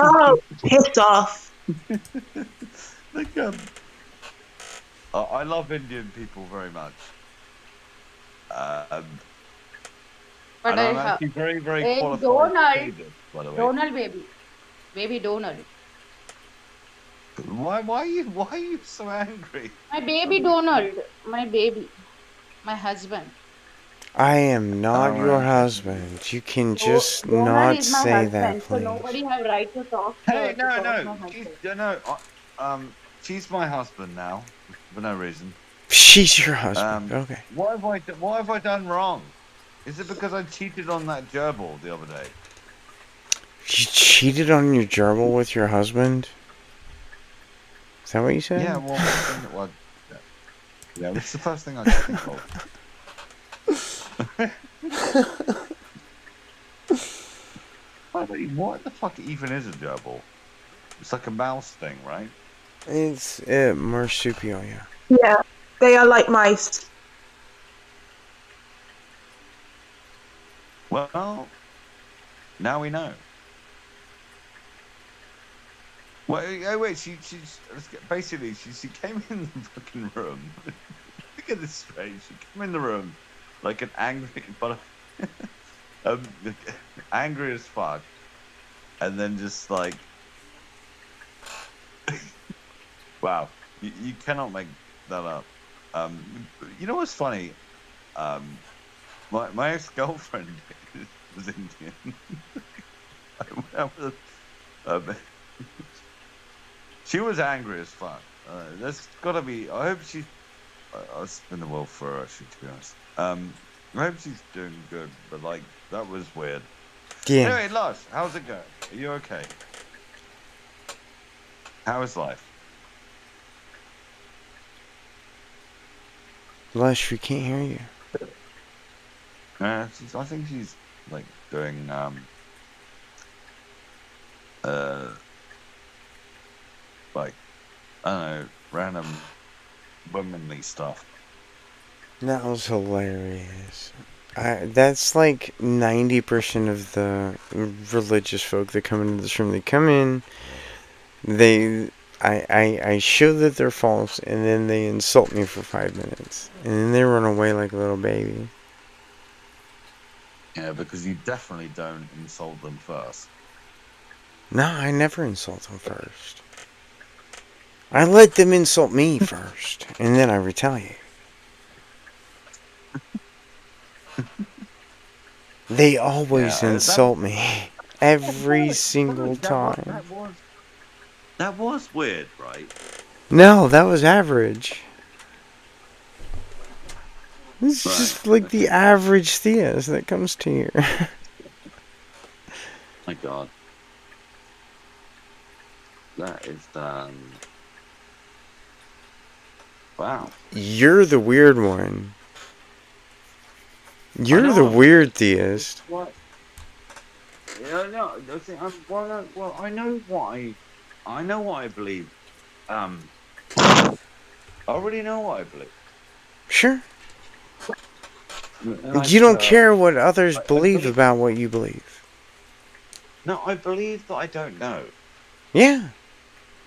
Oh, piss off. Like, I love Indian people very much. Um, But and I I'm have. actually very, very Hey, qualified to say Donald. this, by the way. Donald baby. Baby Donald. Why are you so angry My baby suddenly? Donald. My baby. My husband. I am not Oh, your okay. husband. You can So just Donald not is my say that, husband, so please. nobody have right to talk Hey, no, no, my she's husband. no, she's my husband now for no reason. She's your husband. Um, Okay. what have I done wrong? Is it because I cheated on that gerbil the other day? You cheated on your gerbil with your husband? Is that what you Yeah, said? well, yeah, that's the first thing I could think of. By the way, what the fuck even is a gerbil? It's like a mouse thing, right? It's marsupial, yeah. Yeah, they are like mice. Well, now we know. Well, oh wait, basically she came in the fucking room. Look at this straight. She came in the room like an angry, but um, angry as fuck, and then just like, wow, you cannot make that up. You know what's funny? Um, my ex girlfriend was Indian. um, she was angry as fuck. That's gotta be. I hope she. I spin the world for her, actually, to be honest. I hope she's doing good, but like that was weird. Yeah. Anyway, Lars, how's it going? Are you okay? How is life? Lush, we can't hear you. I think she's like doing uh like I don't know random womanly stuff. That was hilarious. That's like 90% of the religious folk that come into this room. They come in, they, I show that they're false, and then they insult me for 5 minutes, and then they run away like a little baby. Yeah, because you definitely don't insult them first. No, I never insult them first. I let them insult me first, and then I retaliate. They always Yeah, insult me. Every was single that was time. that was weird, right? No, that was average. This is Right. just like the Okay. average theist that comes to here. My God, that is wow. You're the weird one. I You're the know. weird theist. What? Yeah, no. Well, no, well, I know what I believe. I already know what I believe. Sure. You Like, don't care what others I believe believe. about what you believe. No, I believe that I don't know, Yeah.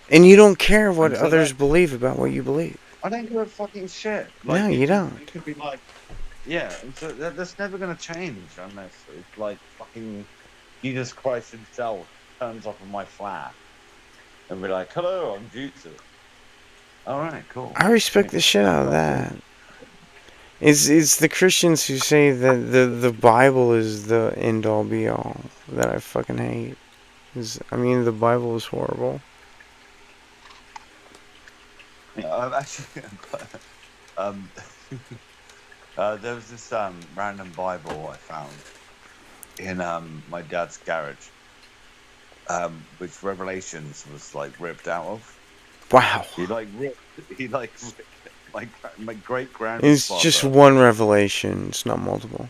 And you don't care what and so that others believe about what you believe. I don't give a fucking shit. No, Like, you you don't. could be like, yeah, and so that's never gonna change unless it's like fucking Jesus Christ himself turns up on my flat and be like, "Hello, I'm Jesus." All right, cool. I respect the shit out of That's it. that. It's the Christians who say that the Bible is the end all be all that I fucking hate. I mean, the Bible is horrible. Yeah, I've actually, um, there was this random Bible I found in my dad's garage, which Revelations was like ripped out of. Wow. He like ripped my great It's just grandfather. one revelation. It's not multiple.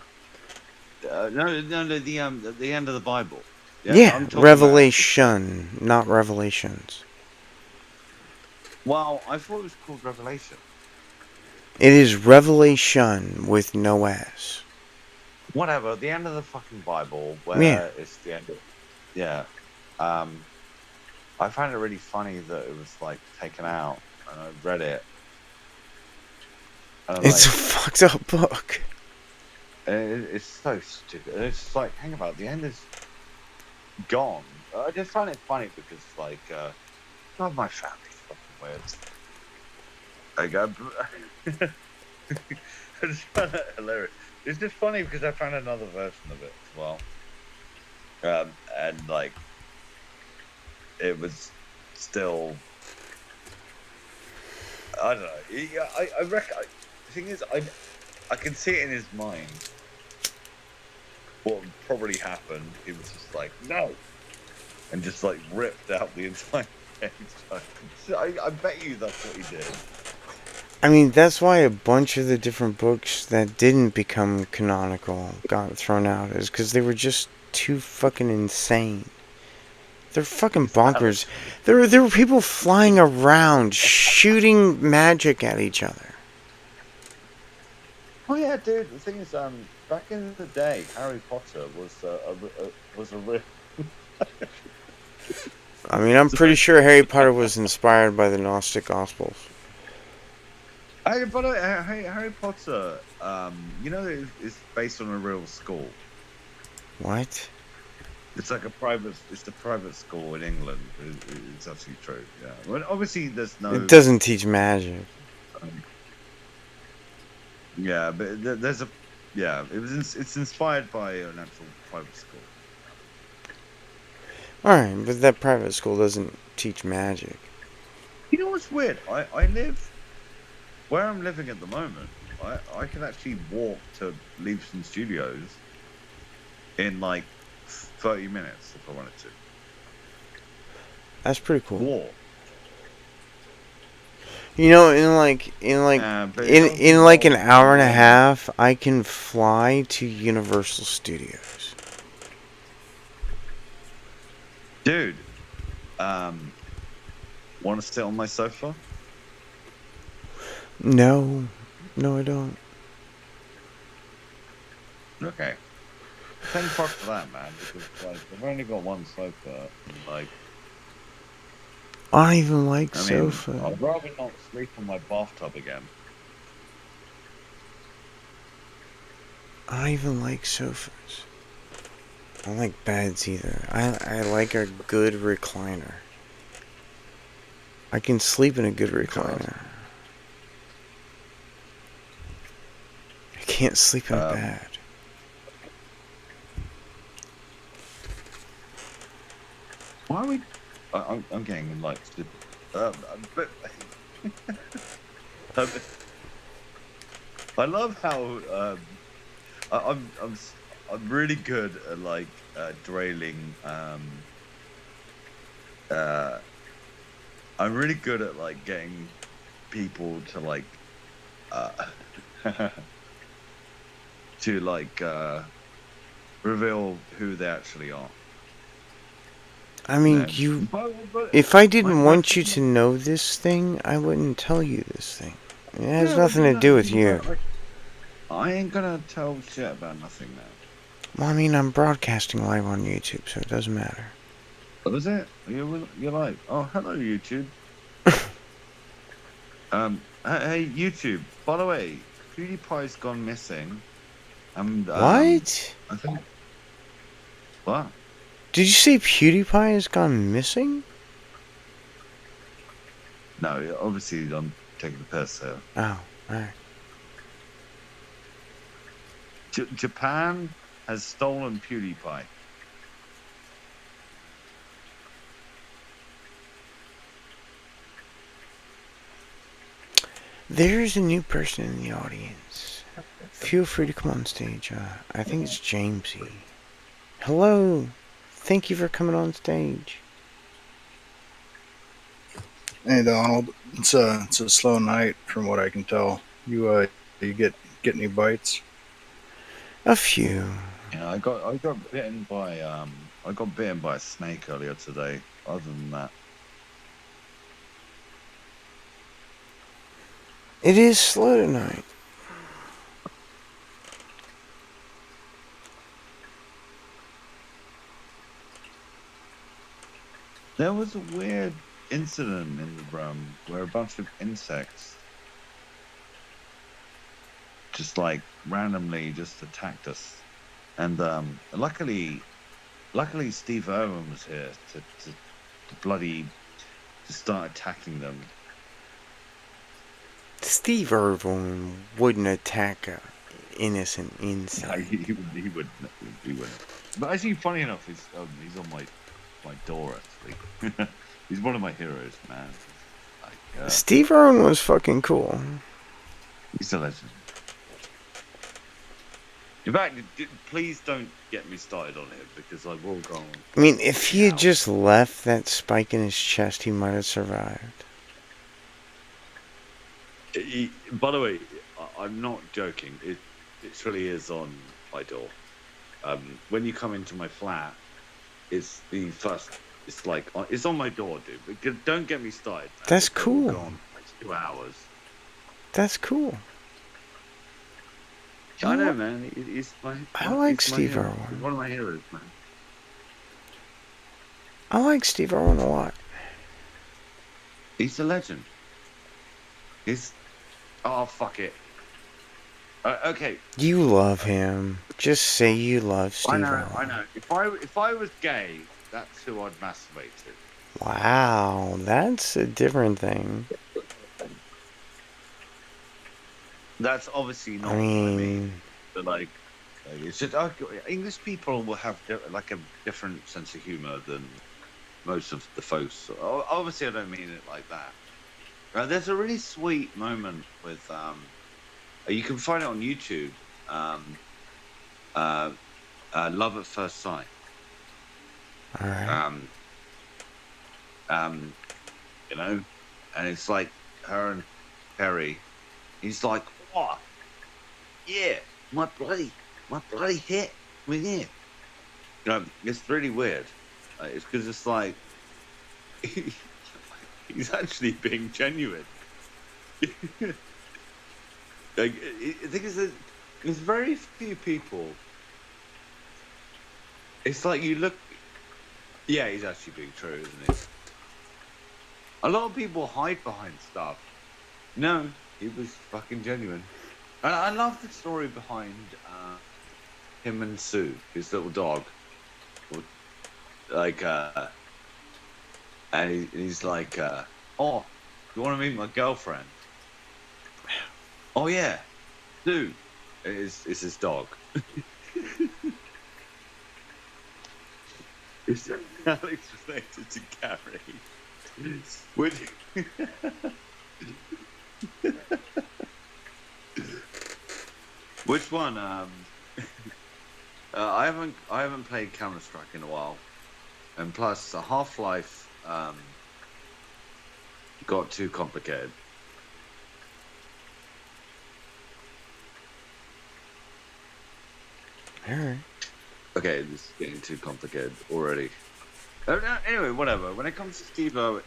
No, the end of the Bible. Yeah, Yeah, I'm talking about. revelation, not revelations. Well, I thought it was called Revelation. It is revelation with no S. Whatever, the end of the fucking Bible, Yeah. where it's the end of, yeah. Um, I found it really funny that it was like taken out, and I read it, and I'm It's a like, fucked up book. it's so stupid. It's just like, hang about, the end is gone. I just find it funny because, like, God, my family's fucking weird. Like, I just found it hilarious. It's just funny because I found another version of it as well, and like, it was still, I don't know. Yeah, I reckon. The thing is, I can see it in his mind. What probably happened? He was just like, no, and just like ripped out the entire page. I bet you that's what he did. I mean, that's why a bunch of the different books that didn't become canonical got thrown out, is because they were just too fucking insane. They're fucking bonkers. There were people flying around shooting magic at each other. Oh yeah, dude. The thing is, back in the day, Harry Potter was a real. I mean, I'm pretty sure Harry Potter was inspired by the Gnostic Gospels. But Harry Potter, it's based on a real school. What? It's like it's a private school in England. It's absolutely true. Yeah. Well, obviously, there's no. It doesn't teach magic. Yeah, but there's a. Yeah, it's inspired by an actual private school. Alright, but that private school doesn't teach magic. You know what's weird? I live where I'm living at the moment. I can actually walk to Leavesden Studios in like 30 minutes if I wanted to. That's pretty cool. Walk. You know, in like an hour and a half, I can fly to Universal Studios. Dude, want to sit on my sofa? No, I don't. Okay. Thank fuck for that, man, because like I've only got one sofa, and like I don't even like I mean, sofa. I'd rather not sleep on my bathtub again. I don't even like sofas. I don't like beds either. I like a good recliner. I can sleep in a good recliner. I can't sleep in a bed. Why are we? I'm getting like stupid. But I love how I'm really good at like derailing. I'm really good at like getting people to like to like reveal who they actually are. I mean, if I didn't want you to know this thing, I wouldn't tell you this thing. It has nothing to do with you. I ain't gonna tell shit about nothing now. Well, I mean, I'm broadcasting live on YouTube, so it doesn't matter. What is it? You're like, oh, hello, YouTube. Hey, YouTube. By the way, PewDiePie's gone missing. And What? I think. What? Did you say PewDiePie has gone missing? No, obviously I'm taking the piss here. Oh, alright. Japan has stolen PewDiePie. There's a new person in the audience. Feel free to come on stage. I think it's Jamesy. Hello. Thank you for coming on stage. Hey Donald, it's a slow night from what I can tell. You get any bites? A few. Yeah, I got bitten by a snake earlier today. Other than that, It is slow tonight. There was a weird incident in the room where a bunch of insects just like randomly just attacked us, and luckily Steve Irwin was here to start attacking them. Steve Irwin wouldn't attack a innocent No, insect. he wouldn't. He wouldn't. But actually, funny enough, he's on my door actually. He's one of my heroes, man. Like, Steve Irwin was fucking cool. he's a legend. In fact, please don't get me started on him because I will go on. I mean, if he had just left that spike in his chest, he might have survived. By the way, I'm not joking. It really is on my door. When you come into my flat, it's the first. It's like it's on my door, dude. But don't get me started. Man. That's It will cool. go on for like 2 hours. That's cool. I know, man. He's I like he's my Steve hero. Irwin. He's one of my heroes, man. I like Steve Irwin a lot. He's a legend. Oh, fuck it. Okay. You love him. Just say you love Steve Irwin. I know. If I was gay, that's who I'd masturbate to. Wow, that's a different thing. That's obviously not I what I mean. mean, But like it's just English people will have like a different sense of humor than most of the folks. Obviously, I don't mean it like that. There's a really sweet moment with you can find it on YouTube. Love at First Sight. alright. You know, and it's like her and Perry. He's like, what? Yeah, my bloody hit with him. You know, it's really weird. It's because it's like he's actually being genuine. Like, I think there's very few people. It's like you look. Yeah, he's actually being true, isn't he? A lot of people hide behind stuff. No, he was fucking genuine. And I love the story behind him and Sue, his little dog. Like, and he's like, oh, you want to meet my girlfriend? Oh yeah, Sue is his dog. Is Alex related to Gary? Would Which one? I haven't played Counter-Strike in a while, and plus Half-Life got too complicated. Alright. Okay, this is getting too complicated already. Anyway, whatever. When it comes to Steve Irwin,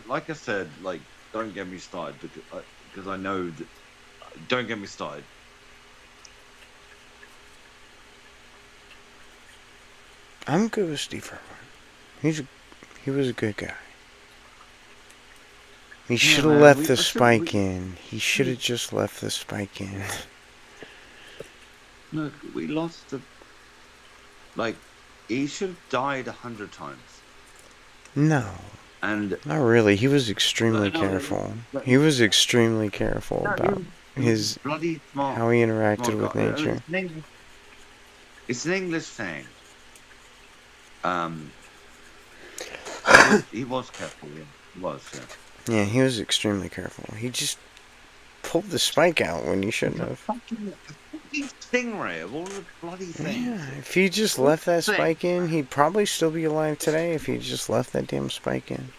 like I said, like don't get me started because I know that. Don't get me started. I'm good with Steve Irwin. He was a good guy. He should have man, left we- the I should- spike we- in. He should have just left the spike in. Look, we lost the. Like, he should have died 100 times. No, And not really. He was extremely No, careful. but- He was extremely careful about his bloody smart. how he interacted with smart guy. nature. It's an English saying. He was careful. Yeah. He was. Yeah. Yeah, he was extremely careful. He just pulled the spike out when he shouldn't have. Fucking stingray of all the bloody things. Yeah, if he just left that Thing. spike in, he'd probably still be alive today if he just left that damn spike in.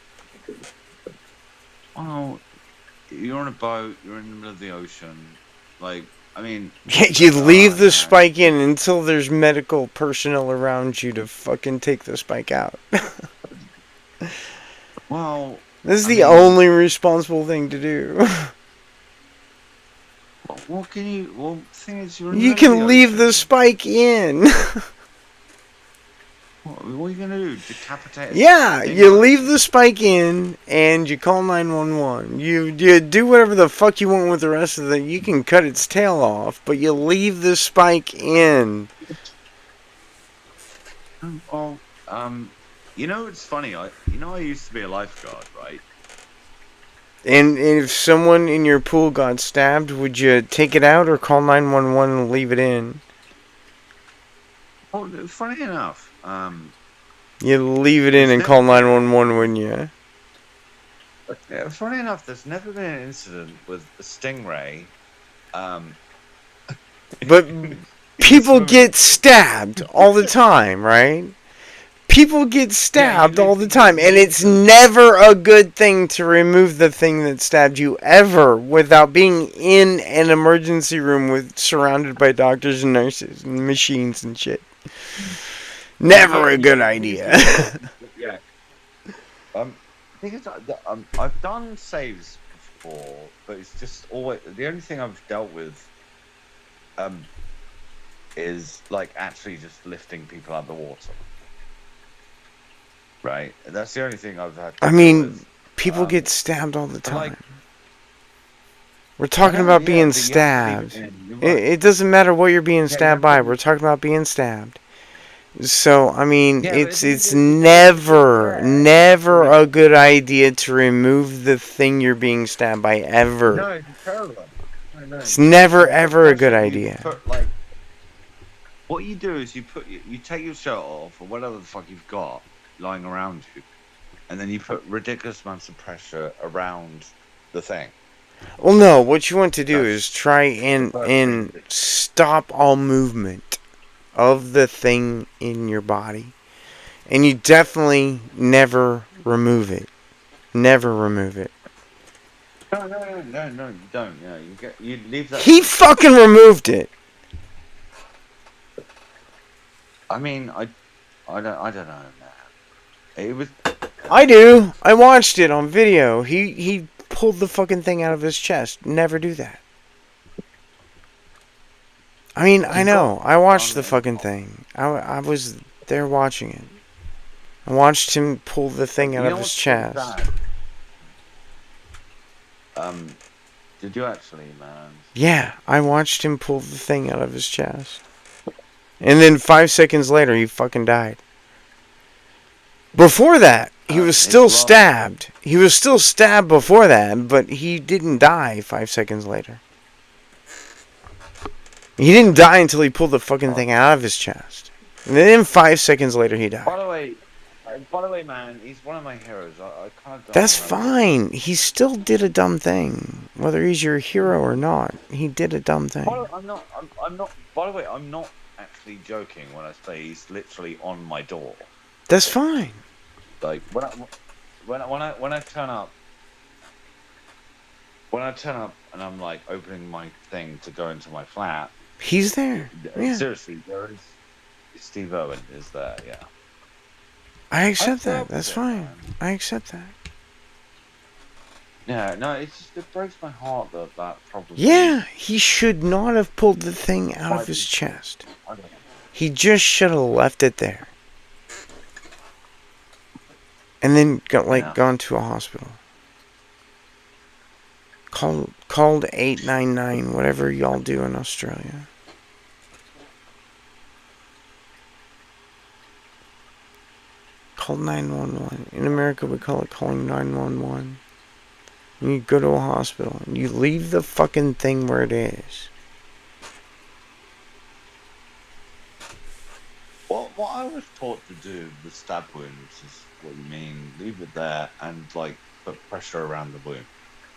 Oh, you're on a boat. You're in the middle of the ocean. Like, I mean. Yeah, you leave the man. spike in until there's medical personnel around you to fucking take the spike out. Well, This is I the mean- only responsible thing to do. what can you? Well, the thing is, you're in the You middle of can leave the ocean. spike in. What are you gonna do? Decapitate? Yeah, you leave the spike in and you call 911. You do whatever the fuck you want with the rest of it. You can cut its tail off, but you leave the spike in. Well, it's funny. I used to be a lifeguard, right? And if someone in your pool got stabbed, would you take it out or call 911 and leave it in? Well, funny enough, You leave it in and call 911, wouldn't you? funny enough, there's never been an incident with a stingray. But people get stabbed all the time, right? People get stabbed all the time, and it's never a good thing to remove the thing that stabbed you ever without being in an emergency room surrounded by doctors and nurses and machines and shit. Never a good idea. Yeah. I've done saves before, but it's just always the only thing I've dealt with. Is like actually just lifting people out of the water. Right? That's the only thing I've had. I mean, people get stabbed all the time. We're talking about being stabbed. It doesn't matter what you're being stabbed by. We're talking about being stabbed. So, I mean, it's never a good idea to remove the thing you're being stabbed by, ever. No, it's terrible. It's never, ever a good idea. What you do is you take your shirt off or whatever the fuck you've got lying around you, and then you put ridiculous amounts of pressure around the thing. Well, no, what you want to do is try and stop all movement of the thing in your body. And you definitely never remove it. Never remove it. No, you don't. Yeah, you leave that. He fucking removed it. I mean, I don't know, man. It was. I do. I watched it on video. He pulled the fucking thing out of his chest. Never do that. I mean, I know. I watched the fucking thing. I was there watching it. I watched him pull the thing out of his chest. Did you actually, man? Yeah, I watched him pull the thing out of his chest. And then 5 seconds later, he fucking died. Before that, he was still stabbed. He was still stabbed before that, but he didn't die 5 seconds later. He didn't die until he pulled the fucking thing out of his chest. And then 5 seconds later, he died. By the way, man, he's one of my heroes. I can't. That's fine. He still did a dumb thing. Whether he's your hero or not, he did a dumb thing. I'm not. By the way, I'm not actually joking when I say he's literally on my door. That's fine. Like when I turn up. When I turn up and I'm like opening my thing to go into my flat, he's there. Yeah. Seriously, there is Steve Owen is there. Yeah. I accept that. That's fine. I accept that. Yeah, no, it breaks my heart that probably. Yeah, he should not have pulled the thing out of his chest. He just should have left it there. And then gone to a hospital. Called 899, whatever y'all do in Australia. Called 911. In America, we call it calling 911. You go to a hospital and you leave the fucking thing where it is. What I was taught to do with stab wounds is what you mean. Leave it there and like put pressure around the wound.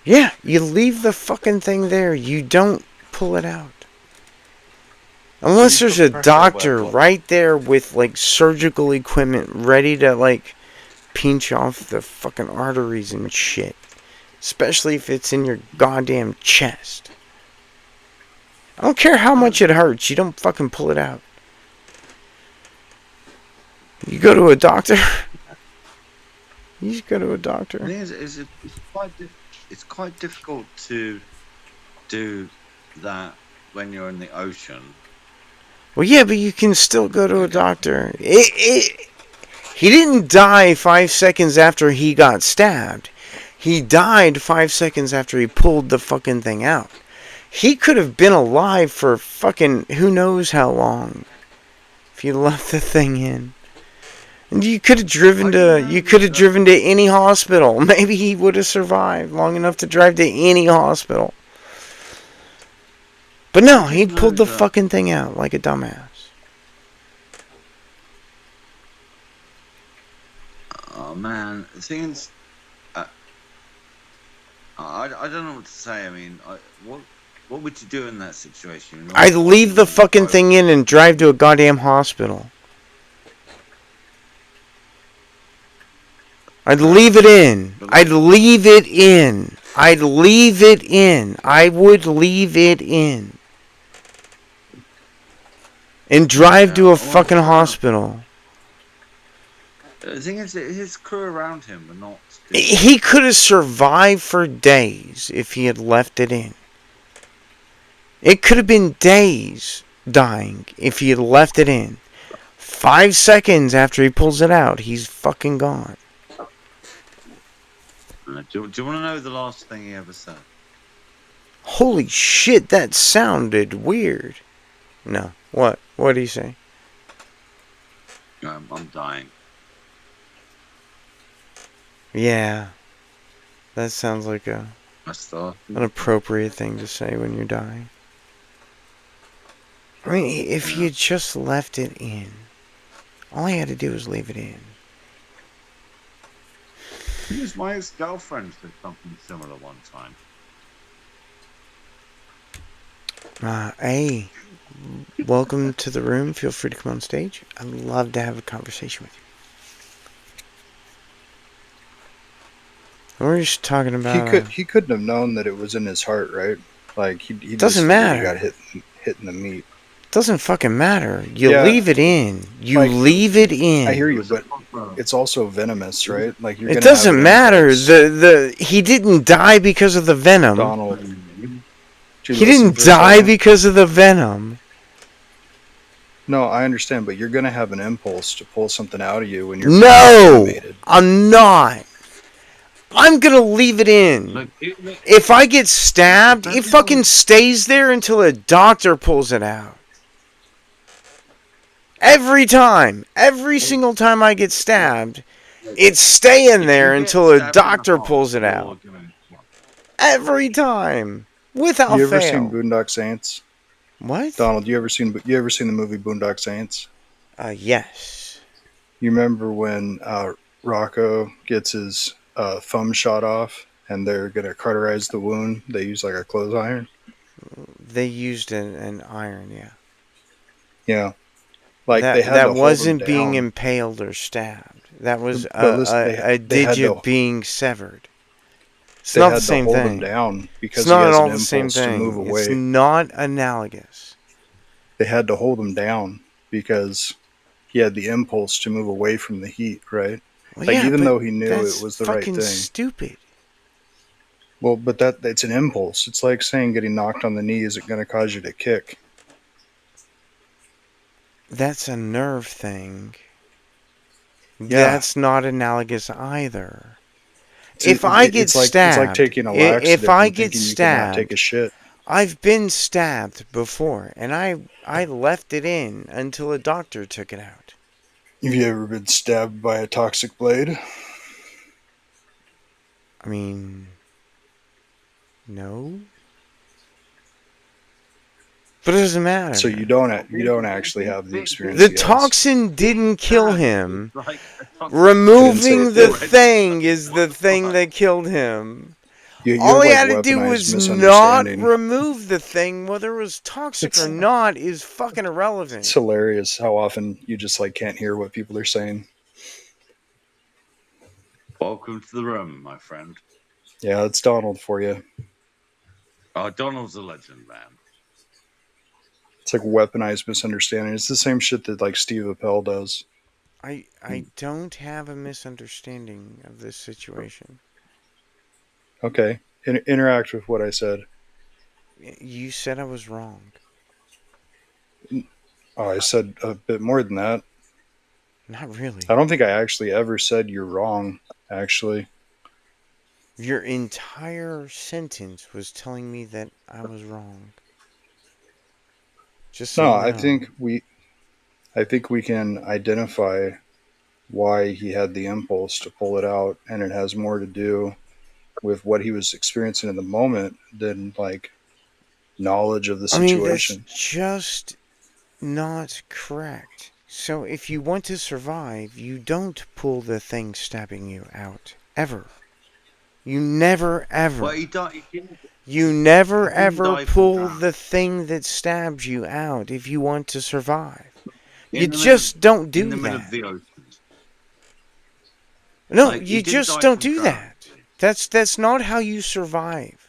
Yeah, you leave the fucking thing there. You don't pull it out. Unless there's a doctor right there with like surgical equipment ready to like pinch off the fucking arteries and shit. Especially if it's in your goddamn chest. I don't care how much it hurts. You don't fucking pull it out. You go to a doctor. You just go to a doctor. It's quite difficult to do that when you're in the ocean. Well, yeah, but you can still go to a doctor. He didn't die 5 seconds after he got stabbed. He died 5 seconds after he pulled the fucking thing out. He could have been alive for fucking who knows how long if you left the thing in. And you could have driven to any hospital. Maybe he would have survived long enough to drive to any hospital. But no, he pulled the fucking thing out like a dumbass. Oh man, the thing is, I don't know what to say. I mean, what would you do in that situation? I'd leave the fucking thing in and drive to a goddamn hospital. I'd leave it in. I'd leave it in. I'd leave it in. I would leave it in. And drive to a fucking hospital. The thing is, his crew around him were not. He could have survived for days if he had left it in. It could have been days dying if he had left it in. 5 seconds after he pulls it out, he's fucking gone. Do you want to know the last thing he ever said? Holy shit, that sounded weird. No. What? What did he say? I'm dying. Yeah. That sounds like an appropriate thing to say when you're dying. I mean, if you just left it in, all he had to do was leave it in. My ex-girlfriend did something similar one time. Hey, welcome to the room. Feel free to come on stage. I'd love to have a conversation with you. We're just talking about. He couldn't have known that it was in his heart, right? Like he doesn't matter. He got hit in the meat. Doesn't fucking matter. You leave it in. You leave it in. I hear you, but it's also venomous, right? Like it doesn't matter. He didn't die because of the venom. Donald. He didn't die because of the venom. No, I understand, but you're gonna have an impulse to pull something out of you when you're animated. I'm not. I'm gonna leave it in. Look, if I get stabbed, it fucking stays there until a doctor pulls it out. Every time. Every single time I get stabbed, it's staying there until a doctor pulls it out. Every time. Without fail. You ever seen Boondock Saints? What? Donald, you ever seen the movie Boondock Saints? Yes. You remember when Rocco gets his thumb shot off and they're going to cauterize the wound? They use like a clothes iron? They used an iron, yeah. Yeah. Like that wasn't being impaled or stabbed. That was a digit being severed. It's not the same thing. It's not at all the same thing. It's not analogous. They had to hold him down because he had the impulse to move away from the heat, right? Well, yeah, even though he knew it was the right thing. That's fucking stupid. Well, but it's an impulse. It's like saying getting knocked on the knee isn't going to cause you to kick. That's a nerve thing. Yeah. That's not analogous either. If I get stabbed, it's like taking a laxative if I get stabbed, take a shit. I've been stabbed before, and I left it in until a doctor took it out. Have you ever been stabbed by a toxic blade? I mean, no. But it doesn't matter. So you don't actually have the experience. The toxin didn't kill him. Removing the thing is the thing that killed him. All he had to do was not remove the thing, whether it was toxic or not, is fucking irrelevant. It's hilarious how often you just can't hear what people are saying. Welcome to the room, my friend. Yeah, it's Donald for you. Donald's a legend, man. It's like weaponized misunderstanding. It's the same shit that Steve Appel does. I don't have a misunderstanding of this situation. Okay. Interact with what I said. You said I was wrong. Oh, I said a bit more than that. Not really. I don't think I actually ever said you're wrong, actually. Your entire sentence was telling me that I was wrong. Just so No, you know. I think we can identify why he had the impulse to pull it out, and it has more to do with what he was experiencing in the moment than like knowledge of the I mean, that's situation. just not correct. So if you want to survive, you don't pull the thing stabbing you out. Ever. You never ever. Well, he died. He didn't. You never He didn't ever die from pull that. the thing that stabs you out if you want to survive. You In the middle, just don't in do the middle of that. the ocean. No, Like, he you didn't just die don't from do drowning. that. That's not how you survive.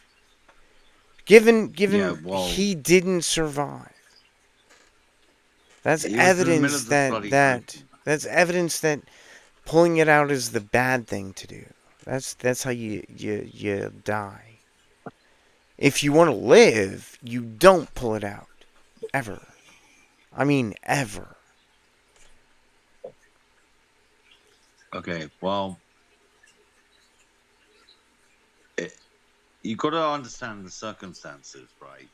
Given Yeah, well, he didn't survive. That's he was in the middle evidence of the bloody ocean. that's evidence that pulling it out is the bad thing to do. That's how you die. If you want to live, you don't pull it out. Ever. I mean, ever. Okay, well, you got to understand the circumstances, right?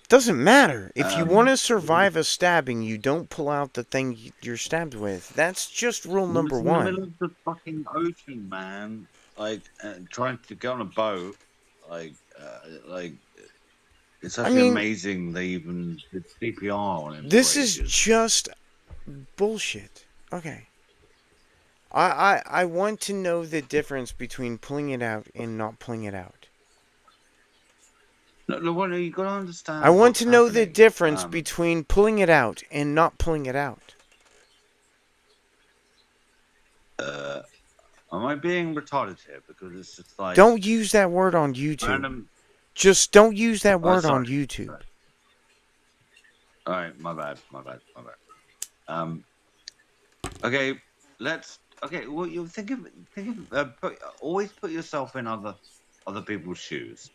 Doesn't matter. If you want Um, to survive a stabbing, you don't pull out the thing you're stabbed with. That's just rule He number was in the middle one. of the fucking ocean, man. Like, trying to get on a boat. Like, it's I actually mean, amazing they even did CPR on him for this is ages. just bullshit. Okay. I want to know the difference between pulling it out and not pulling it out. No, well, you got to I understand want what's to know the happening. difference between pulling it out and not pulling it out. Am I being retarded here? Because it's just like Don't use that word on YouTube. random. Just don't use that Oh, word sorry. on YouTube. Sorry. All right, my bad. Okay, let's. Okay, well, you think of always put yourself in other people's shoes.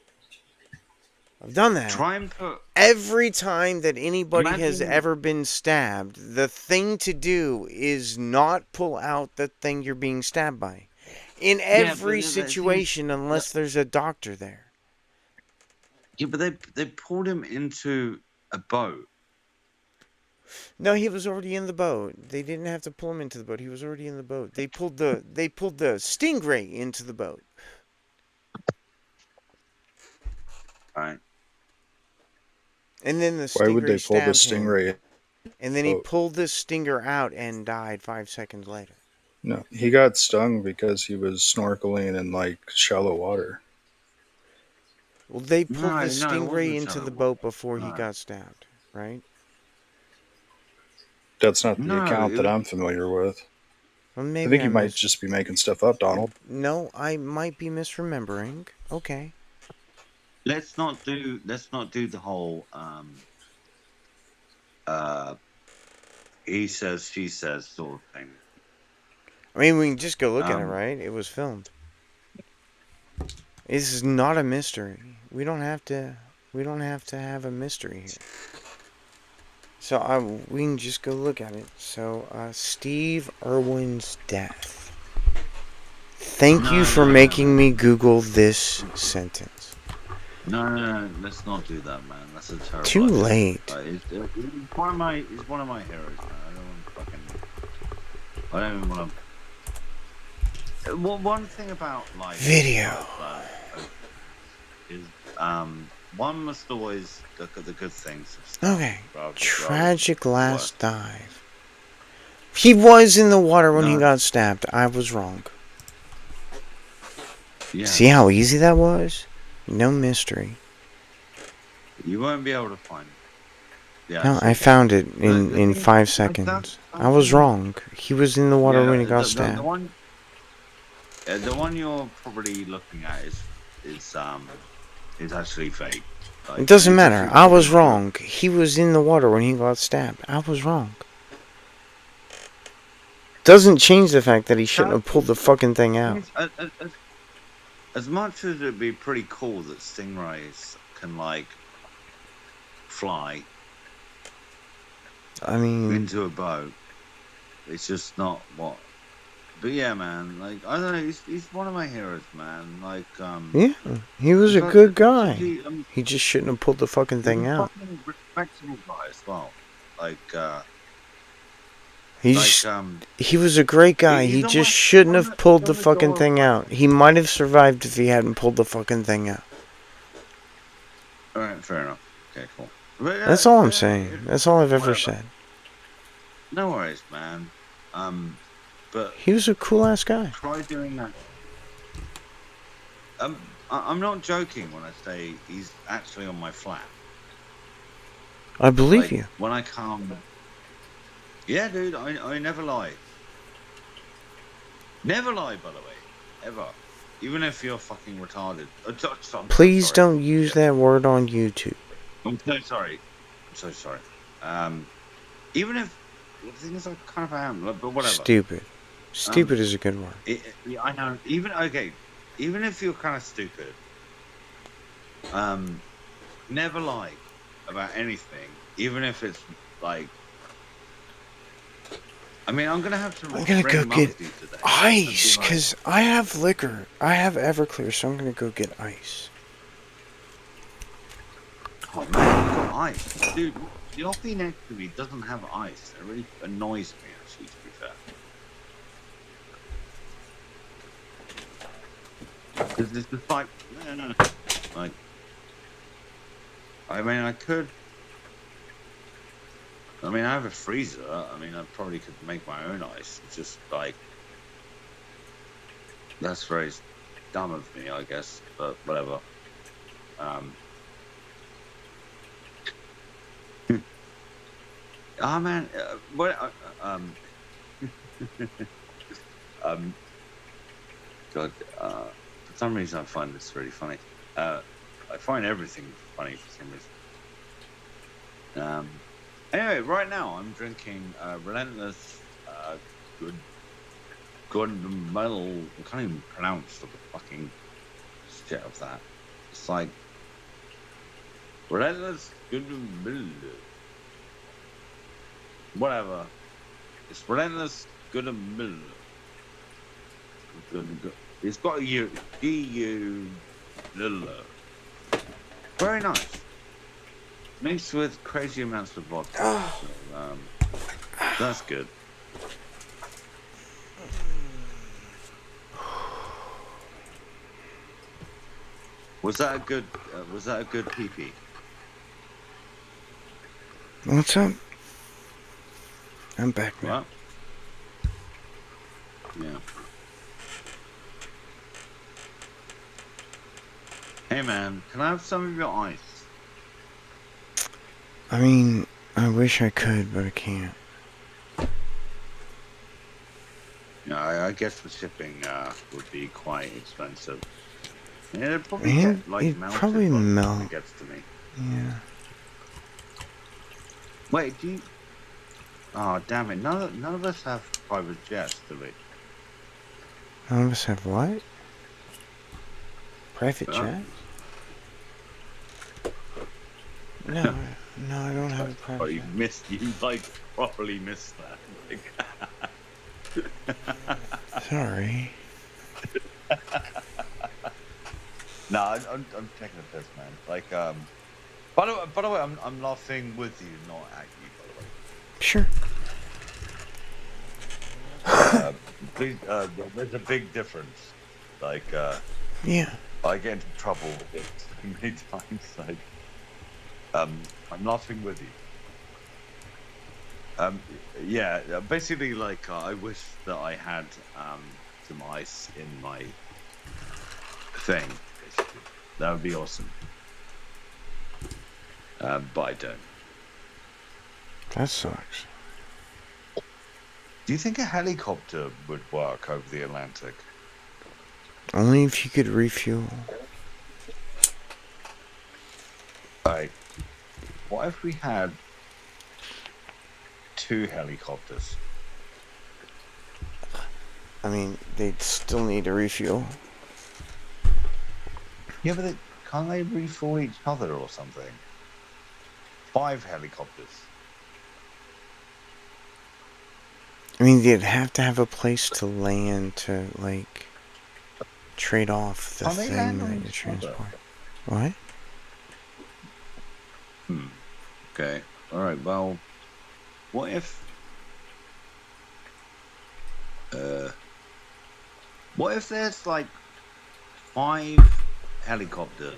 I've done that. Try and put. Every time that anybody has Imagine- ever been stabbed, the thing to do is not pull out the thing you're being stabbed by. In every situation, unless there's a doctor there. Yeah, but they pulled him into a boat. No, he was already in the boat. They didn't have to pull him into the boat. He was already in the boat. They pulled the stingray into the boat. All right. And then the Why would they stingray pull the stabbed him. stingray? And then he pulled the stinger out and died 5 seconds later. No, he got stung because he was snorkeling in like shallow water. Well, they pulled No, the it stingray wasn't into shallow the water. boat before he No. got stabbed, right? That's not the No, account it that was- I'm familiar with. Well, I maybe think you might just be making stuff up, Donald. No, I might be misremembering. Okay. Let's not do the whole he says she says sort of thing. I mean, we can just go look at it, right? It was filmed. This is not a mystery. We don't have to have a mystery here. So we can just go look at it. So Steve Irwin's death. Thank you for making me Google this sentence. No, let's not do that, man. That's a terrible. Too idea. late. He's one of my heroes, man. I don't even want to. Well, one thing about like video is one must always look at the good things. Okay. Tragic last dive. He was in the water when he got stabbed. I was wrong. Yeah. See how easy that was? No mystery. You won't be able to find it. Yeah. No, I found it in 5 seconds. I was wrong. He was in the water when he got stabbed. The one you're probably looking at is actually fake. Like, It doesn't matter. I was wrong. He was in the water when he got stabbed. I was wrong. Doesn't change the fact that he shouldn't have pulled the fucking thing out. As much as it'd be pretty cool that stingrays can like fly I mean, into a boat, it's just not what. But yeah, man, like I don't know, he's one of my heroes, man. Like Yeah, he was he's a like good guy. he, He just shouldn't have pulled the fucking he's thing a out. fucking respectable guy as well. Like He's he was a great guy. he's He just almost shouldn't have pulled the on the fucking door of thing like. out. He might have survived if he hadn't pulled the fucking thing out. All right, fair enough. Okay, cool. But, That's all I'm saying. That's all I've ever said. No worries, man. But He was a cool ass guy. try doing that. I'm not joking when I say he's actually on my flat. I believe Like, you. when I come. Yeah, dude, I never lie. Never lie, by the way. Ever. Even if you're fucking retarded. Please sorry. don't use that word on YouTube. I'm so sorry. I'm so sorry. Even if. The thing is, I kind of am, but whatever. Stupid. Stupid is a good word. I know. Even if you're kind of stupid, never lie about anything, even if it's like. I mean, I'm gonna have to. I'm gonna go get today ice, because I have liquor. I have Everclear, so I'm gonna go get ice. Oh man, you got ice, dude. The Aussie next to me doesn't have ice. It really annoys me, actually. To be fair, because it's just like, no. Like, I mean, I could. I mean, I have a freezer. I mean, I probably could make my own ice. It's just like, that's very dumb of me, I guess. But whatever. Oh man, what? God, for some reason I find this really funny. I find everything funny for some reason. Anyway, right now I'm drinking Relentless good metal. I can't even pronounce the fucking shit of that. It's like Relentless good metal. Whatever. It's Relentless good metal. It's got a U. Very nice. Mixed with crazy amounts of vodka. So, that's good. Was that a good pee-pee? What's up? I'm back now. What? Yeah. Hey man, can I have some of your ice? I mean, I wish I could, but I can't. Yeah, I guess the shipping would be quite expensive. Yeah, it'd probably And get like it'd melted probably by the time melt. it gets to me. Yeah. Wait, do you? Oh damn it! None of us have private jets, do we? None of us have what? Private Oh. jet? No, no, I don't have a Oh, private you jet. you like properly missed that. Sorry. No, I'm taking a piss, man. Like, by the way, I'm laughing with you, not at you. By the way. Sure. Please, there's a big difference. Like, Yeah. I get into trouble with it so many times. Like, I'm laughing with you. Yeah, basically, like, I wish that I had some ice in my thing. Basically, that would be awesome. But I don't. That sucks. Do you think a helicopter would work over the Atlantic? Only if you could refuel. Right. What if we had 2 helicopters? I mean, they'd still need to refuel. Yeah, but can't they refuel each other or something? 5 helicopters. I mean, they'd have to have a place to land to, like, trade off the Can't they thing land on that each you're other? transporting. What? Okay. All right. Well, what if? What if there's like 5 helicopters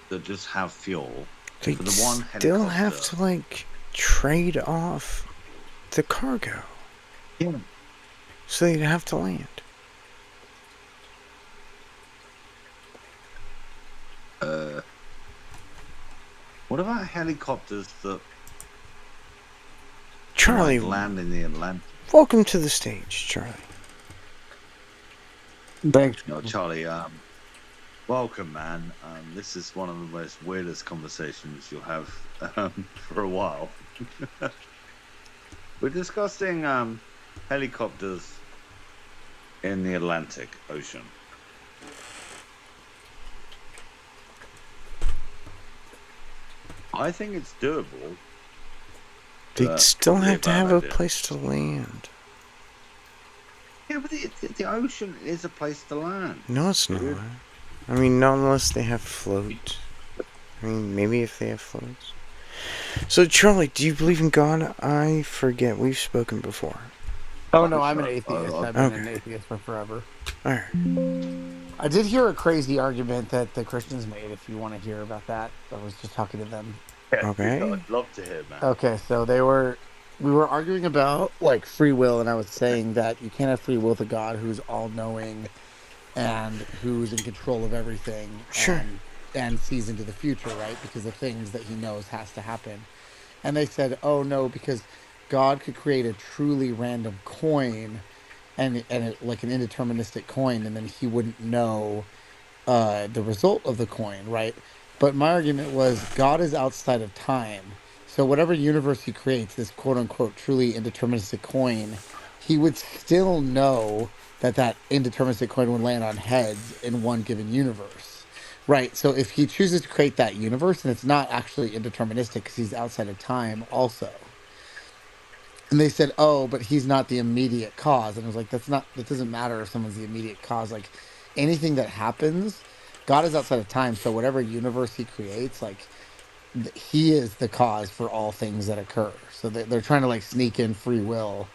that just have fuel They'd for the one still have helicopter? to, like, trade off the cargo. Yeah. So they'd have to land. What about helicopters that Charlie, like land in the Atlantic? welcome to the stage, Charlie. Thanks. No, Charlie. Welcome, man. This is one of the most weirdest conversations you'll have for a while. We're discussing helicopters in the Atlantic Ocean. I think it's doable. They'd still have to have a idea. place to land. Yeah, but the ocean is a place to land. No, it's Dude. not. I mean, not unless they have floats. I mean, maybe if they have floats. So, Charlie, do you believe in God? I forget. We've spoken before. Oh no, I'm an Sure. atheist. I've Okay. been an atheist for forever. Alright. I did hear a crazy argument that the Christians made. If you want to hear about that, I was just talking to them. Yeah, Okay. I'd love to hear, man. Okay, so we were arguing about like free will, and I was saying that you can't have free will with a God who's all knowing and who's in control of everything. Sure. And sees into the future, right? Because the things that he knows has to happen. And they said, oh no, because God could create a truly random coin and like an indeterministic coin, and then he wouldn't know the result of the coin, right? But my argument was God is outside of time. So whatever universe he creates, this quote unquote truly indeterministic coin, he would still know that that indeterministic coin would land on heads in one given universe. Right. So if he chooses to create that universe and it's not actually indeterministic because he's outside of time also. And they said, "Oh, but he's not the immediate cause." And I was like, that doesn't matter if someone's the immediate cause. Like anything that happens, God is outside of time. So whatever universe he creates, like he is the cause for all things that occur. So they're trying to like sneak in free will.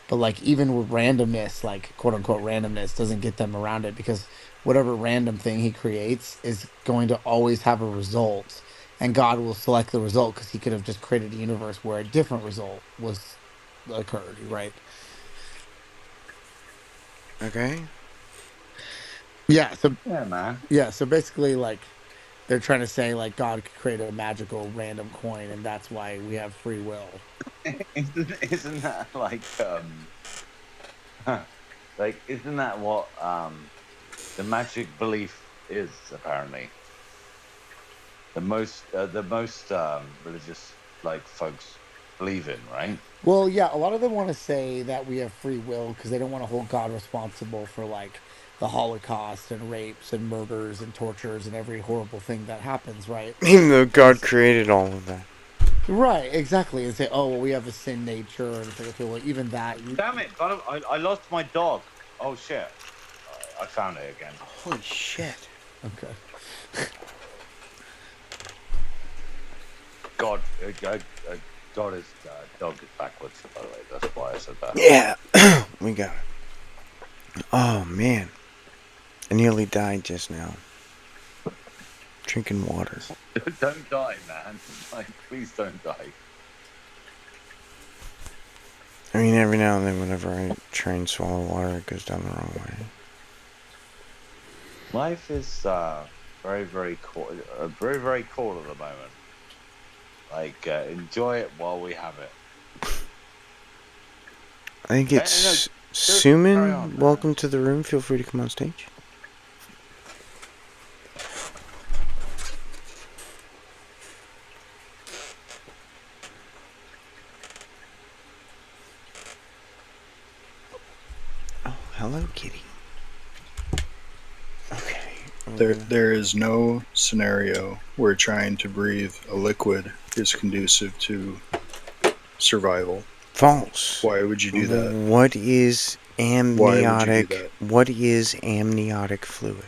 But like even with randomness, like quote unquote randomness doesn't get them around it because whatever random thing he creates is going to always have a result. And God will select the result because he could have just created a universe where a different result was occurred, right? Okay. Yeah, so Yeah, man. basically like they're trying to say like God could create a magical random coin and that's why we have free will. Isn't that like like isn't that what the magic belief is apparently? The most religious like folks believe in, right? Well, yeah, a lot of them want to say that we have free will because they don't want to hold God responsible for like the Holocaust and rapes and murders and tortures and every horrible thing that happens, right? Even though God created all of that. Right, exactly. And say, oh, well, we have a sin nature, and it's like, okay, well, even that. Damn it! I lost my dog. Oh shit! I found it again. Holy shit. Okay. God, God is dog is backwards. By the way, that's why I said that. Yeah. We got it. Oh, man. I nearly died just now. Drinking water. Don't die, man. Like, please don't die. I mean, every now and then, whenever I try and swallow water, it goes down the wrong way. Life is very, very cool. Very, very cool at the moment. Like, enjoy it while we have it. I think it's carry on, Suman. man. Welcome to the room. Feel free to come on stage. Oh, hello, kitty. Okay. There is no scenario where trying to breathe a liquid is conducive to survival. False. Why would you do that? What is Why would you do amniotic? that? What is amniotic fluid?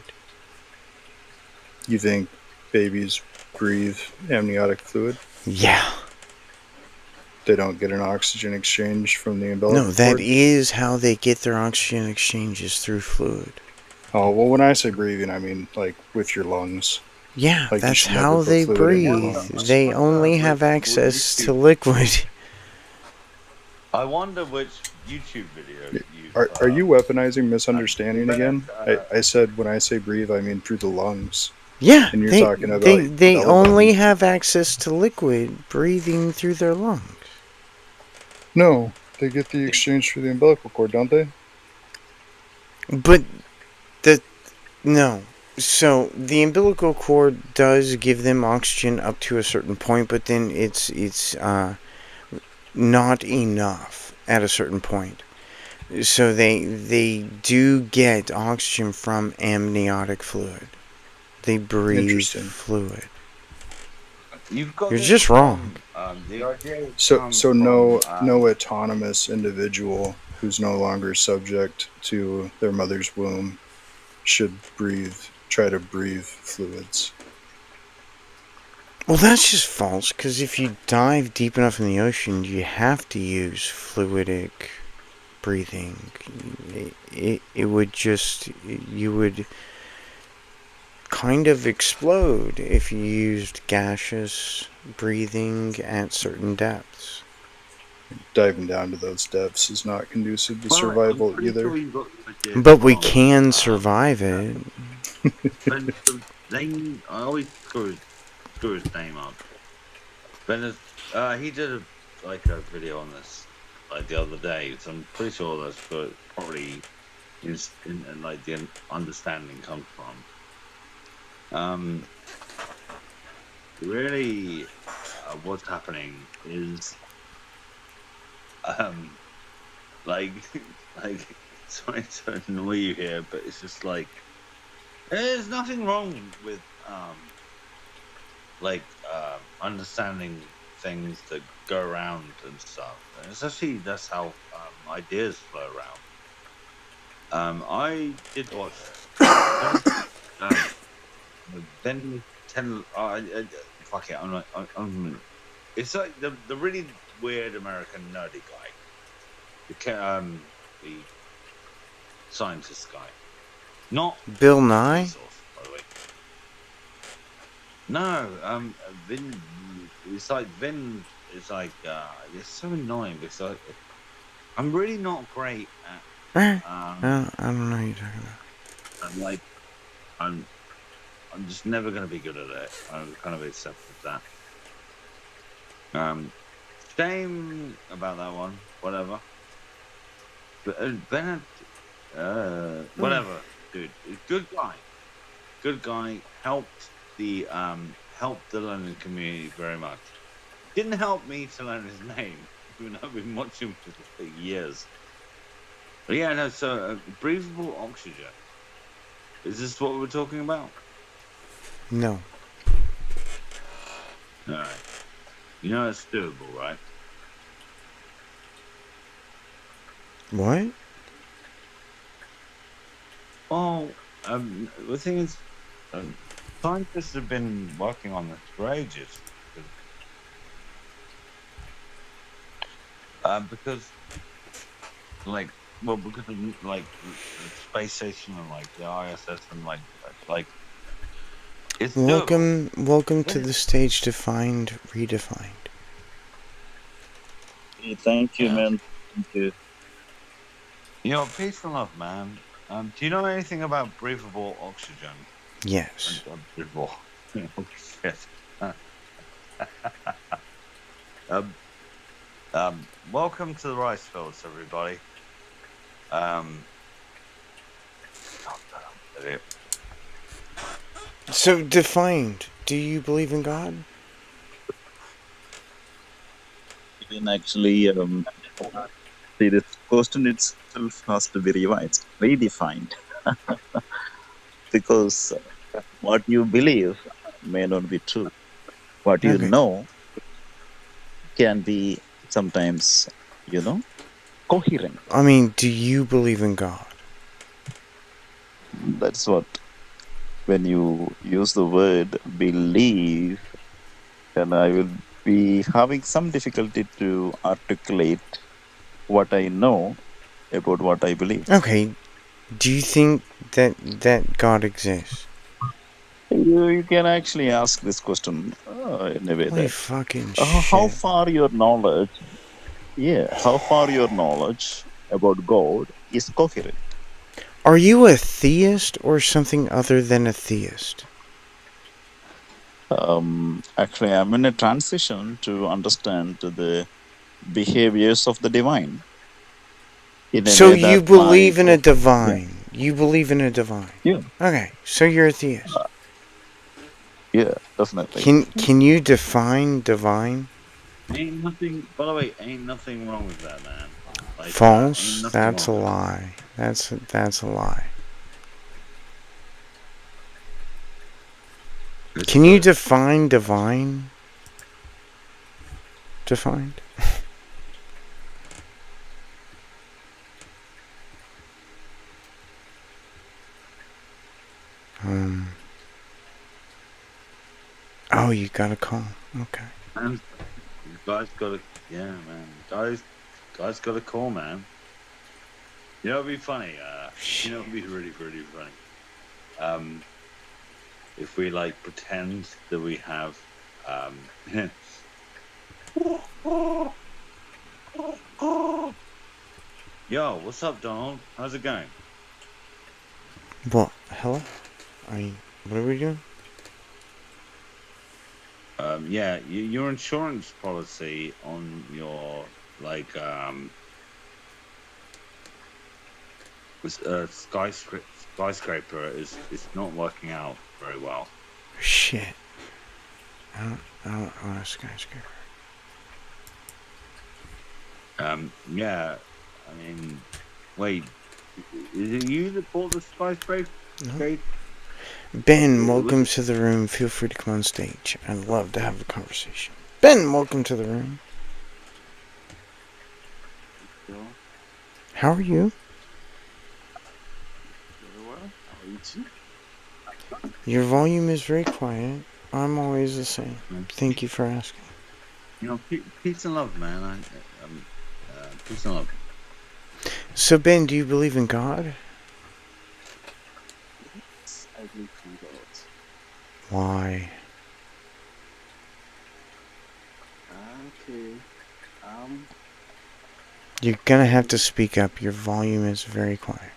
You think babies breathe amniotic fluid? Yeah. They don't get an oxygen exchange from the No, umbilical that cord? is how they get their oxygen exchanges, through fluid. Oh, well, when I say breathing, I mean like with your lungs. Yeah, Like, you that's should never how put they fluid in your breathe. lungs. They only have access to liquid. I wonder which YouTube video you. Are you weaponizing misunderstanding Bennett, again? I said when I say breathe, I mean through the lungs. Yeah, And you're they talking about they belly only button. have access to liquid breathing through their lungs. No, they get the exchange through the umbilical cord, don't they? But no. So the umbilical cord does give them oxygen up to a certain point, but then it's not enough at a certain point. So they do get oxygen from amniotic fluid. They breathe Interesting. fluid. You've got You're this just wrong. The idea So comes so no from, no autonomous individual who's no longer subject to their mother's womb should try to breathe fluids. Well, that's just false, because if you dive deep enough in the ocean, you have to use fluidic breathing. It would just, you would kind of explode if you used gaseous breathing at certain depths. Diving down to those depths is not conducive to well, I'm survival pretty either. sure you've got this idea But we from, can survive it. But I always screw his name up. Bennett, he did a video on this like the other day, so I'm pretty sure that's where it probably is in like the understanding comes from. Really, what's happening is like sorry to annoy you here, but it's just like there's nothing wrong with understanding things that go around and stuff. And especially that's how ideas flow around. I did watch then fuck it. It's like the really weird American nerdy guy, the scientist guy, not Bill Nye? Source, by the way. No, Vin. It's like Vin. It's like it's so annoying because I'm really not great at. I don't know what you're talking about. I'm like, I'm just never gonna be good at it. I'm kind of accepted that. Shame about that one. Whatever. But Bennett, whatever, dude. Good guy. Good guy. Helped the learning community very much. Didn't help me to learn his name, even though I've been watching him for years. But yeah, no. So breathable oxygen. Is this what we're talking about? No. All right. You know it's doable, right? What? Oh, the thing is, scientists have been working on this for ages. Because because of like the space station and like the ISS and like it's doable. Welcome to the stage defined, redefined. Thank you, man. Thank you. You know, peace and love, man. Do you know anything about breathable oxygen? Yes. Breathable. Oh, shit. Welcome to the rice fields, everybody. So defined. Do you believe in God? And actually, see, this question itself has to be revised, redefined, because what you believe may not be true. What you Okay. know can be sometimes coherent. I mean, do you believe in God? That's what, when you use the word believe, then I will be having some difficulty to articulate what I know about what I believe. Okay, do you think that God exists? You can actually ask this question in a way Holy that fucking how shit. far your knowledge, how far your knowledge about God is coherent. Are you a theist or something other than a theist? Actually, I'm in a transition to understand the behaviors of the divine in a So way you that my believe in a yeah divine. You believe in a divine. yeah Okay, so you're a theist. yeah definitely. Can you define divine? Ain't nothing. By the way, ain't nothing wrong with that, man. Like, ain't False? nothing That's a wrong with that. lie. That's a lie. It's Can you true. define divine? Defined? Oh, you got a call. Okay. Man, you guys got a yeah, man. Guys got a call, man. You know, it'd be funny. You know, it'd be really, really funny. If we like pretend that we have, Yo, what's up, Donald? How's it going? What? Hello? What are we doing? Yeah, your insurance policy on your like skyscraper is not working out very well. Shit. I don't own a skyscraper. Yeah, I mean, wait, is it you that bought the skyscraper? No. Ben, welcome to the room. Feel free to come on stage. I'd love to have a conversation. Ben, welcome to the room. How are you? Very well. How are you too? Your volume is very quiet. I'm always the same. Thank you for asking. You know, peace and love, man. Peace and love. So, Ben, do you believe in God? Yes, I believe in God. Why? Okay. You're gonna have to speak up. Your volume is very quiet.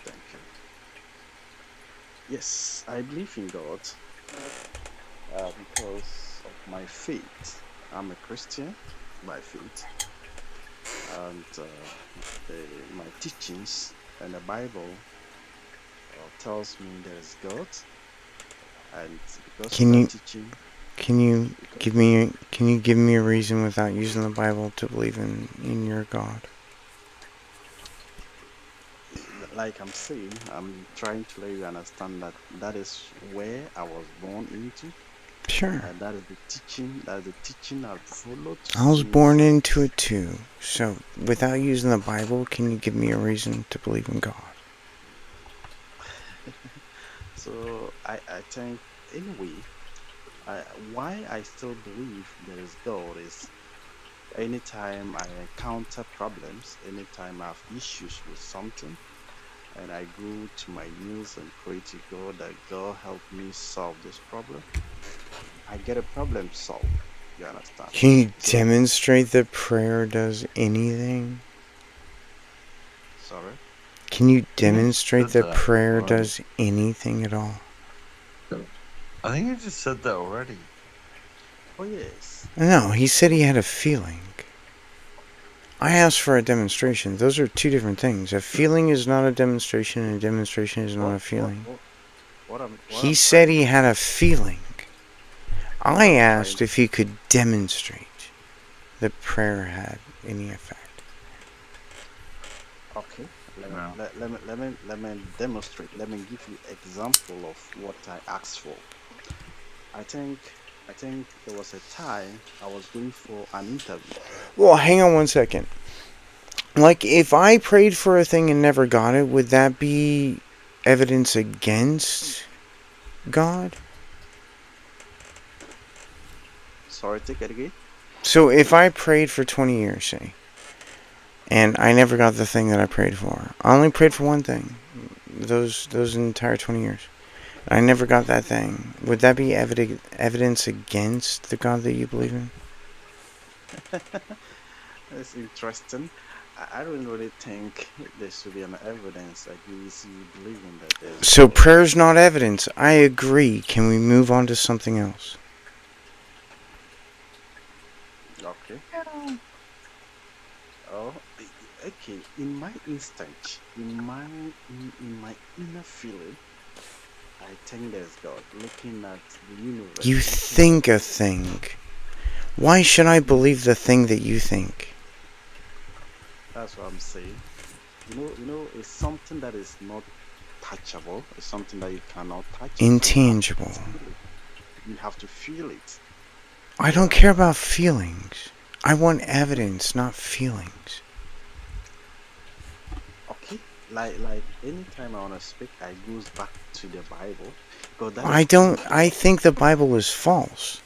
Thank you. Yes, I believe in God because of my faith. I'm a Christian by faith, and my teachings and the Bible tells me there is God, and because of Can that you teaching, can you give me a reason without using the Bible to believe in your God? like I'm saying, I'm trying to let you understand that that is where I was born into. Sure. And that is the teaching. That is the teaching I've followed I was since. born into it too. So, without using the Bible, can you give me a reason to believe in God? So I think anyway, why I still believe there is God is anytime I encounter problems, anytime I have issues with something, and I go to my knees and pray to God that God help me solve this problem, I get a problem solved. You understand? Can you So demonstrate that prayer does anything? sorry. Can you Yeah, demonstrate said that that prayer already. does anything at all? I think you just said that already. Oh yes. No, he said he had a feeling. I asked for a demonstration. Those are two different things. A feeling is not a demonstration, and a demonstration is not a feeling. What He I'm said trying he had a feeling. what I I'm asked trying if he could demonstrate that prayer had any effect. Okay, Well, let me demonstrate. Let me give you example of what I asked for. I think I think there was a time I was going for an interview. Well, hang on one second. Like, if I prayed for a thing and never got it, would that be evidence against God? Sorry, take it again. So if I prayed for 20 years, say, and I never got the thing that I prayed for, I only prayed for one thing, those entire 20 years. I never got that thing. Would that be evidence against the God that you believe in? That's interesting. I don't really think there should be an evidence against you believing that there's So God. prayer's not evidence. I agree. Can we move on to something else? Okay. Oh, okay. In my instinct, in my inner feeling, I think there's God. Looking at the universe. You think a thing. Why should I believe the thing that you think? That's what I'm saying. It's something that is not touchable. It's something that you cannot touch. Intangible. You have to feel it. I don't care about feelings. I want evidence, not feelings. Okay, like anytime I want to speak, I goes back to the Bible because that I is don't. I think the Bible is false.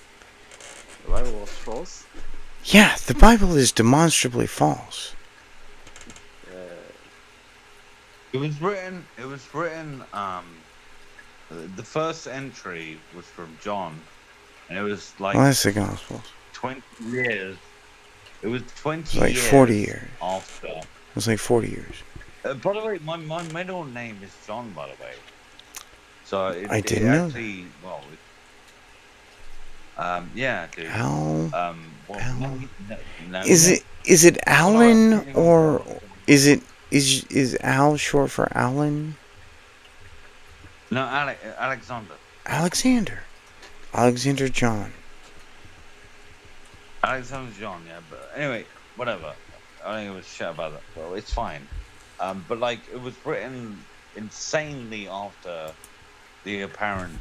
the Bible was false. Yeah, the Bible is demonstrably false. It was written. The first entry was from John, and it was like Well, that's the Gospels. 20 years. It was 20 It's like years 40 years. after. It was like 40 years. By the way, my middle name is John. By the way, so I didn't know actually, well, yeah, dude. Al. Well, Al. no, Is it Alan or is Al short for Alan? No, Alexander. Alexander John. Alexander John, yeah. But anyway, whatever. I think it was shit about that. Well, it's fine. But like, it was written insanely after the apparent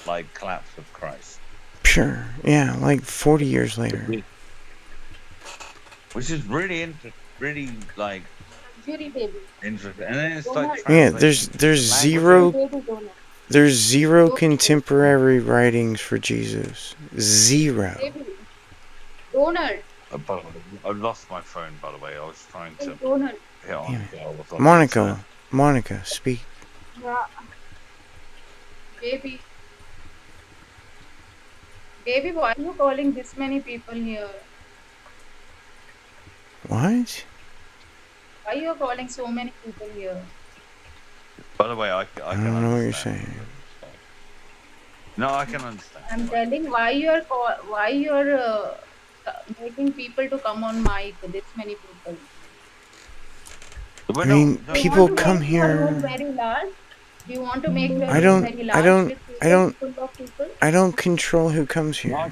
like collapse of Christ. Sure, yeah, like 40 years later. Which is really really like Jury baby. interesting. And then it's like Yeah, there's zero Baby donor. there's zero contemporary writings for Jesus. Zero. Baby. Donor. I've lost my phone, by the way. I was trying to Donor. hit on. Yeah. Monica, speak. Yeah. Baby. Baby, why are you calling this many people here? What? Why you are calling so many people here? By the way, I I can don't know what you're understand. saying. No, I can understand. I'm telling why you're making people to come on mic. This many people. I mean, people come Your here. room very large. Do you want to make your I room don't. very large? I don't. with I don't. full of people? I don't control who comes here.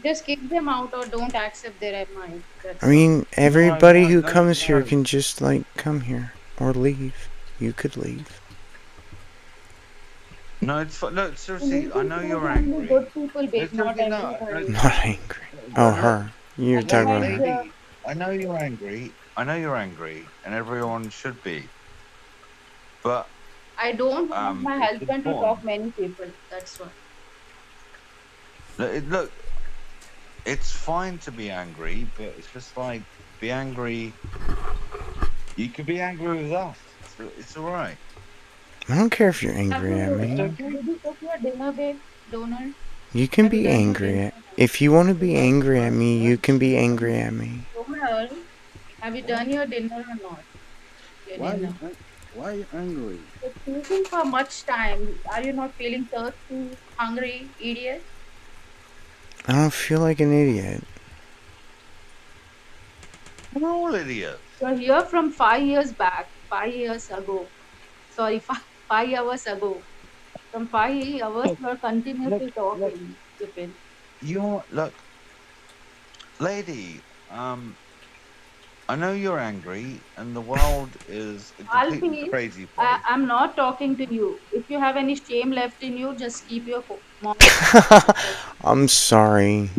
Just kick them out or don't accept their mic. I mean, everybody who comes here can just like come here or leave. You could leave. No, it's fine. No, seriously, I know you're Only angry. good people, babe, not No, everybody. Not angry. Oh, her. You're talking about her. Lady, I know you're angry. And everyone should be. But I don't want my it's husband to important. talk many people. That's why. Look, it's fine to be angry, but it's just like be angry. You could be angry with us. It's all right. I don't care if you're angry at me. Did you cook your dinner, babe? Donor? You can be angry at. If you want to be angry at me, you can be angry at me. Donor, have you done your dinner or not? Your dinner. Why are you angry? It's taking for much time. Are you not feeling thirsty, hungry, idiot? I don't feel like an idiot. We're all idiots. You're here from 5 years back. 5 years ago. Sorry, 5 hours ago. From 5 hours, you're continuously talking, stupid. Look, lady. I I know you're angry, and the world is a completely Alfie, crazy place. I'm not talking to you. If you have any shame left in you, just keep your mouth shut. I'm sorry,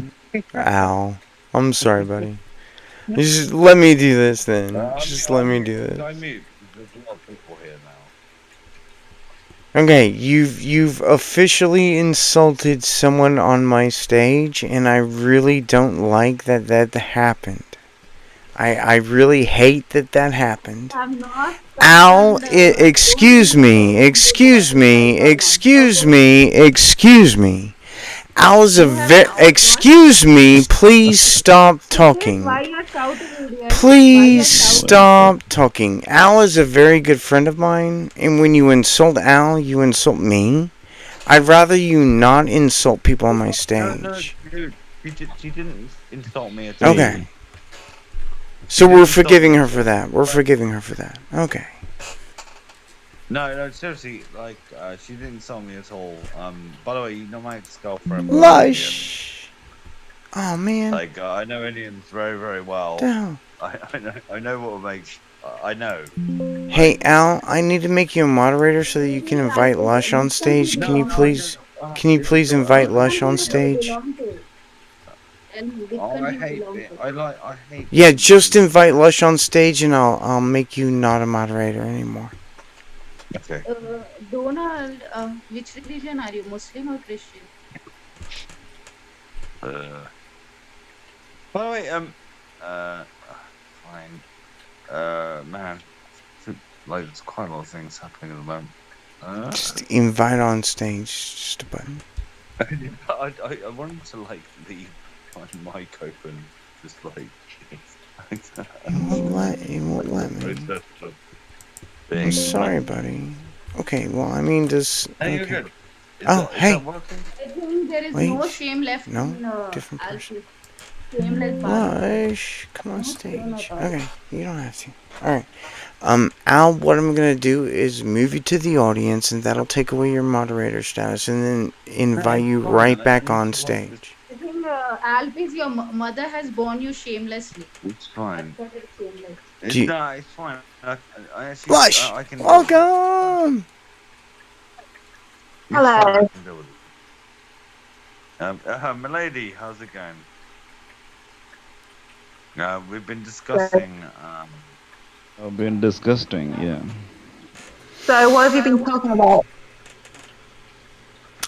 Al. I'm sorry, buddy. Just let me do this then. Just let me do Should I this. mute? Because there's a lot of people here now. Okay, you've officially insulted someone on my stage, and I really don't like that happened. I really hate that happened. I'm not Al, concerned. excuse me, excuse me, excuse me, excuse me. Al is a excuse me, please stop talking. Why you're shouting, idiot? Please Why stop talking. Al is a very good friend of mine, and when you insult Al, you insult me. I'd rather you not insult people on my No, stage. dude. She didn't insult me at all. Okay. So we're forgiving her for that. We're forgiving her for that. Okay. No, seriously, like, she didn't insult me at all. By the way, you know my ex-girlfriend. Lush. Oh man. Like, I know Indians very, very well. Down. I know what makes. I know. Hey Al, I need to make you a moderator so that you can invite Lush on stage. Can you please invite Lush on stage? Oh, I hate it. I hate. Yeah, just invite Lush on stage, and I'll make you not a moderator anymore. Okay. Donald, which religion are you, Muslim or Christian? By the way, fine. Man, like, there's quite a lot of things happening at the moment. Just invite on stage, just a button. I wanted to like leave my mic open, just like. It won't let me. I'm sorry, buddy. Okay, well, I mean, does. Hey, you're Okay. good. Hey. I think there is Wait. no shame left No, in different person. Alfie. Shameless bastard. Lush, come on No stage. shame at all. Okay, you don't have to. Alright. Al, what I'm gonna do is move you to the audience, and that'll take away your moderator status, and then invite you right back on stage. I think Alfie, your mother has born you shamelessly. It's fine. Shameless. It's fine. I actually, Lush, I can. welcome. Hello. Milady, how's it going? We've been discussing. I've been disgusting, yeah. So what have you been talking about?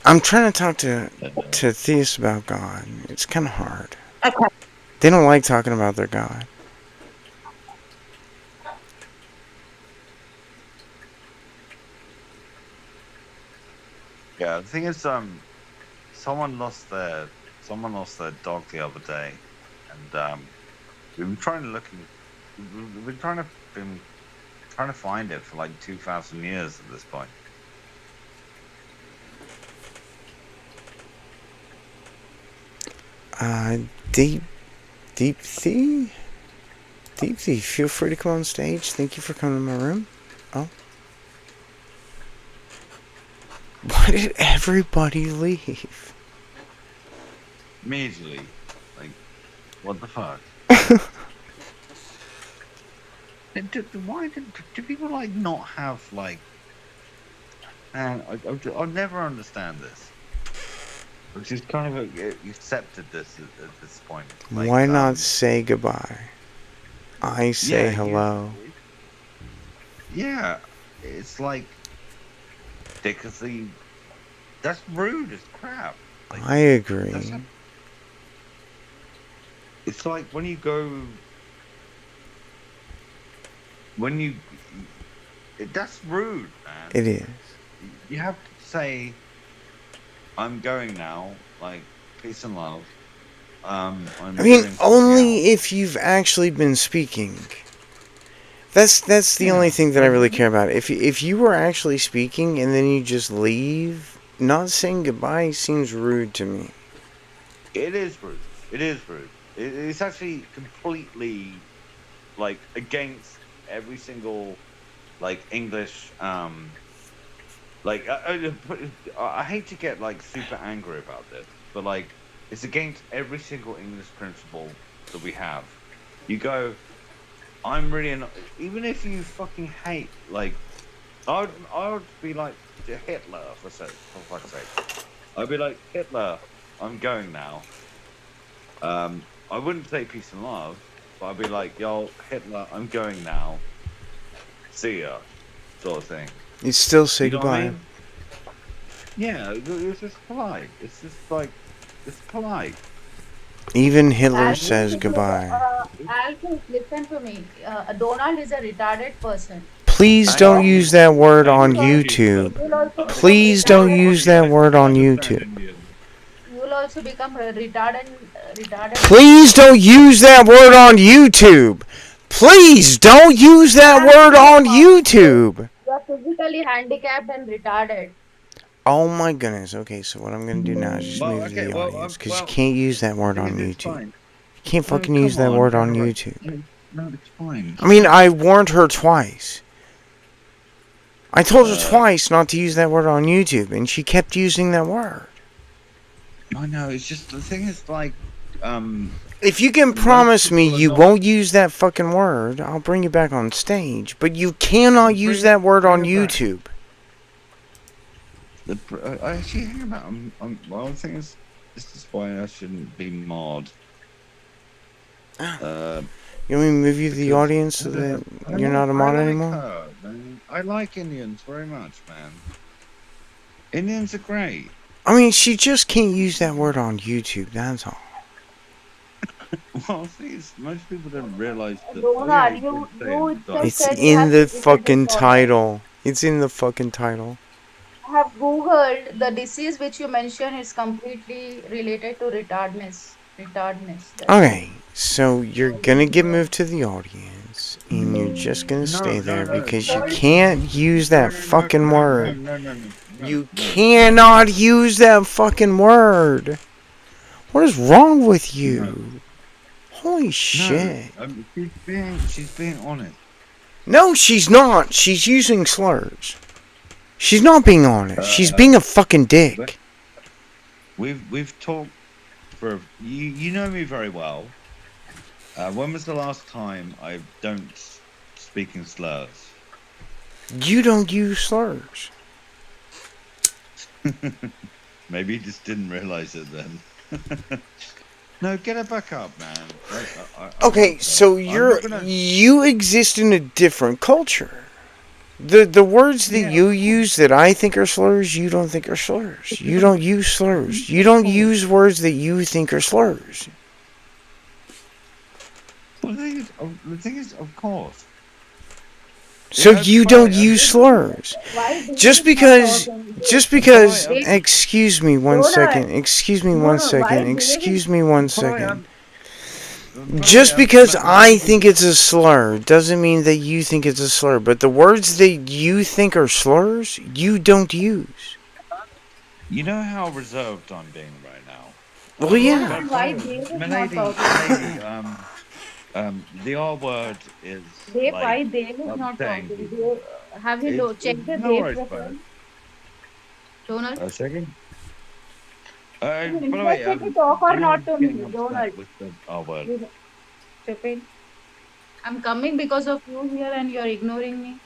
I'm trying to talk to theists about God. It's kind of hard. Okay. They don't like talking about their God. Yeah, the thing is, someone lost their dog the other day, and we've been trying to find it for like 2,000 years at this point. Deep Thea, feel free to come on stage. Thank you for coming to my room. Oh. Why did everybody leave? Immediately. Like, what the fuck? Why do people like not have like? Man, I'll never understand this. Which is kind of accepted this at this point. Like, why not say goodbye? I say hello. Yeah, it's like ridiculously. That's rude as crap. Like, I agree. It's like when you go. That's rude, man. It is. You have to say, "I'm going now." Like, peace and love. I mean, only if you've actually been speaking. That's the only thing that I really care about. If you were actually speaking and then you just leave, not saying goodbye seems rude to me. It is rude. It is rude. It's actually completely like against every single like English. Like I hate to get like super angry about this, but like it's against every single English principle that we have. You go, I'm really even if you fucking hate like I would be like Hitler for fuck's sake. I'd be like Hitler. I'm going now. I wouldn't say peace and love, but I'd be like, yo, Hitler, I'm going now. See ya, sort of thing. You still say You know what I goodbye. mean? Yeah, it's just polite. It's just like it's polite. Even Hitler Alfie, says goodbye. Alfie, listen to me. Donald is a retarded person. Please Hang don't on. use that word Hang on on, You YouTube. Jesus. will also become Please don't retarded. use that word I on understand YouTube. Indian. You will also become a retarded Please person. don't use that word on YouTube. Please don't use that word on YouTube. You are physically handicapped and retarded. Oh my goodness. Okay, so what I'm gonna do now is just Well, move to okay, the well, audience because you well, can't use that the word thing on is, it's YouTube. fine. You can't No, fucking use come that on, word all on right. YouTube. No, it's fine. I mean, I warned her twice. I told her Uh, twice not to use that word on YouTube, and she kept using that word. I know. It's just the thing is like, If you can most promise me people are you not. won't use that fucking word, I'll bring you back on stage. But you cannot use that word on Bring it back. YouTube. Actually, hang about. Well, the thing is, this is why I shouldn't be mod. You want me to move you to the Because audience so that you're not a I mod like anymore? her, man. I like Indians very much, man. Indians are great. I mean, she just can't use that word on YouTube, that's all. Well, the thing is, most people don't realize that. Oh yeah, Donald, you you did say you it at the itself time. It's said you in have the physical fucking disorder. title. It's in the fucking title. I have Googled the disease which you mentioned is completely related to retardness. Retardness. That's it. Okay, so you're gonna get moved to the audience, and you're just gonna No, stay no, there no, because you Told can't use no, that no, no, fucking no, no, word. no, no, no, no, You no, cannot use that fucking word. What is wrong with no, you? Holy no. shit. She's being honest. No, she's not. She's using slurs. She's not being honest. She's Uh, being a fucking but dick. we've talked for you know me very well. When was the last time I don't speak in slurs? You don't use slurs. Maybe you just didn't realize it then. No, get her back up, man. I Okay, like her. so I'm not gonna. you exist in a different culture. The words that Yeah, you use that I think are slurs, you don't think are slurs. You don't use slurs. You of don't course. use words that you think are slurs. Well, the thing is, of course. So Yeah, you by the way, don't use slurs. Why Dave Just is not because talking? just by the way, because Dave, excuse me one Donald, second. Excuse me no, one no, why second. Dave is Excuse me one by the way, second. by the way, Just because I maybe think it's a slur doesn't mean that you think it's a slur. But the words that you think are slurs, you don't use. you know how reserved I'm being right now. Well, yeah. Donald, By why the way, Dave is not milady, talking? the R word is Dave, like why Dave is not upsetting talking? people. Dave, have you It's checked the no Dave worries, profile? bud. Donald, A second. are you By the way, interested to talk or Donald's not to getting me? upset Donald, with the R word. you stupid. I'm coming because of you here and you're ignoring me.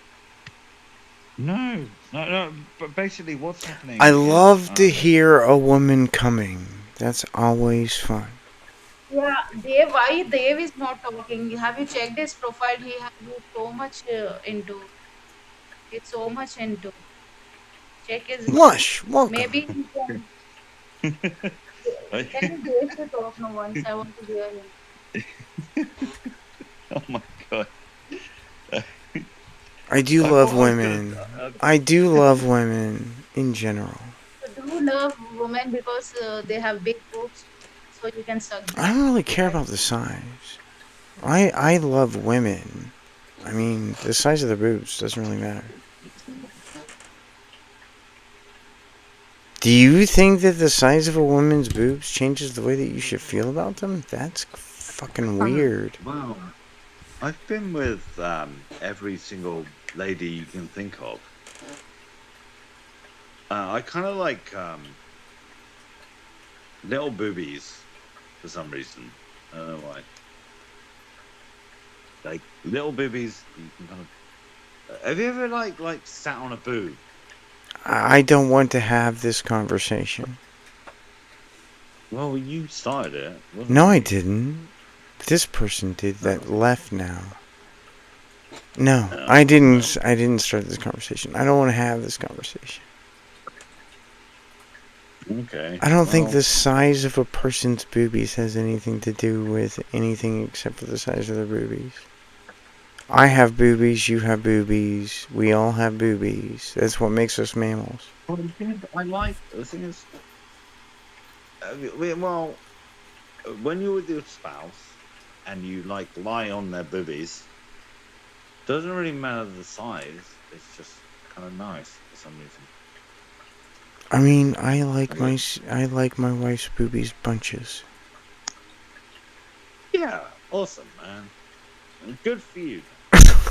No, no, no. But basically, what's I happening is, love to hear a woman coming. That's always fun. Yeah, Dave, why Dave is not talking? Have you checked his profile? He's so much into. He's so much into. Check his. Lush, welcome. Maybe he can. Tell Dave to talk no once. I want to hear him. oh my god. I do I love thought I was gonna. women. I do love women in general. So do you love women because they have big boobs, so you can suck I them, don't really care right? about the size. I love women. I mean, the size of the boobs doesn't really matter. Do you think that the size of a woman's boobs changes the way that you should feel about them? That's fucking weird. Wow. I've been with every single lady you can think of. I kind of like little boobies for some reason. I don't know why. like little boobies. You can kind of. Have you ever like sat on a boob? I don't want to have this conversation. Well, you started it. It wasn't No, I me. didn't. This person did that left now. No, No, I no. didn't. I didn't start this conversation. I don't want to have this conversation. Okay. I don't think Well, the size of a person's boobies has anything to do with anything except for the size of their boobies. I have boobies, you have boobies, we all have boobies. That's what makes us mammals. well, the thing is, I like the thing is, well, when you're with your spouse and you like lie on their boobies, doesn't really matter the size. It's just kind of nice for some reason. I mean, I like my wife's boobies bunches. Yeah, awesome, man. Good for you.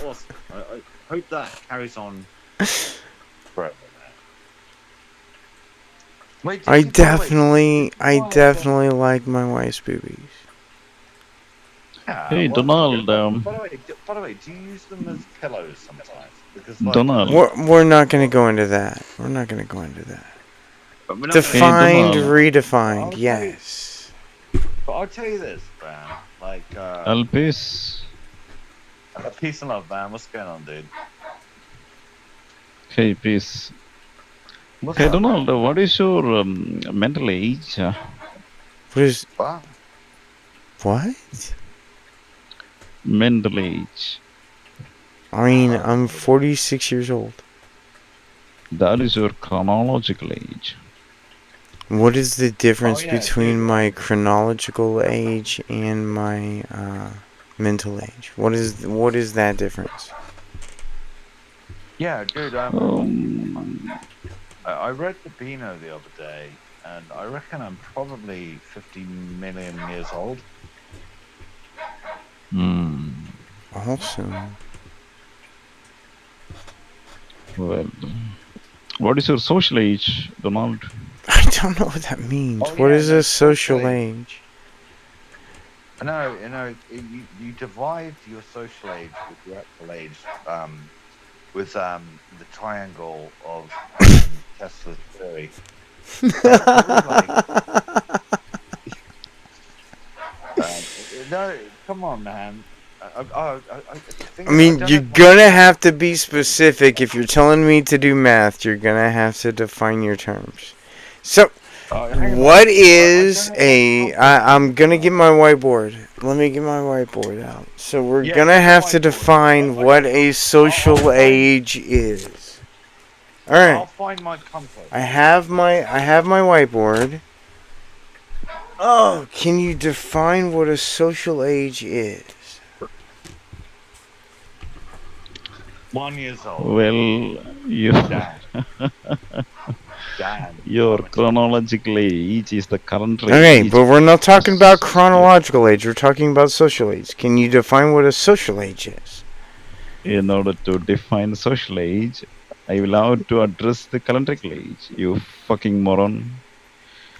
Awesome. I hope that carries on forever, man. Wait, I by the way, definitely like my wife's boobies. yeah, Hey, well, that's good. Donald, By the way, do you use them as pillows sometimes? Because like, Donald. We're not gonna go into that. We're not gonna go into that. but we're not gonna Hey, go into Defined, that. Donald. redefined, I'll tell you, yes. but I'll tell you this, man. Like, Alpis. peace and love, man. What's going on, dude? Hey, peace. What's Hey, up, man? Donald, what is your mental age? What is Wow. what? Mental age. I mean, I'm 46 years old. That is your chronological age. What is the difference yeah, between dude, my chronological age and my mental age? What is that difference? Yeah, dude. I read the Beano the other day, and I reckon I'm probably 50 million years old. Awesome. Well, what is your social age, Donald? I don't know what that means. Oh, What yeah, is no, a social socially. age? No, you divide your social age with your actual age, with the triangle of Tesla's theory. So probably like, no, come on, man. I mean, you're gonna have to be specific. If you're telling me to do math, you're gonna have to define your terms. So, what is a... I'm gonna get my whiteboard. Let me get my whiteboard out. So we're gonna have to define what a social age is. All right. I'll find my compass. I have my whiteboard. Oh, can you define what a social age is? 1 year old. Well, your chronological age is the current age. Okay, but we're not talking about chronological age. We're talking about social age. Can you define what a social age is? In order to define social age, I will have to address the calendrical age. You fucking moron.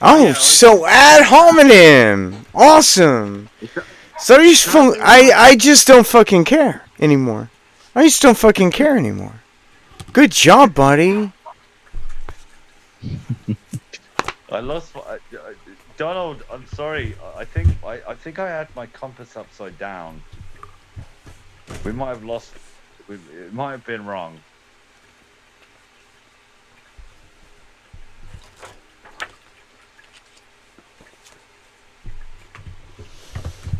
Oh, so ad hominem. Awesome. So I just don't fucking care anymore. I just don't fucking care anymore. Good job, buddy. I lost Donald. I'm sorry. I think I had my compass upside down. We might have lost. It might have been wrong.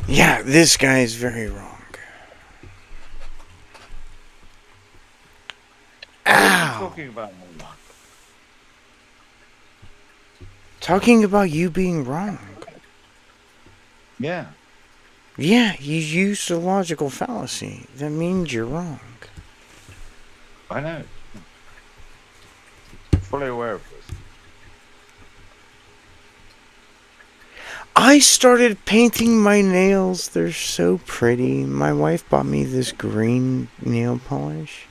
Yeah, this guy is very wrong. Ow. Talking about Talking about you being wrong. Yeah. Yeah, you used a logical fallacy. That means you're wrong. I know. Fully aware of this. I started painting my nails. They're so pretty. My wife bought me this green nail polish,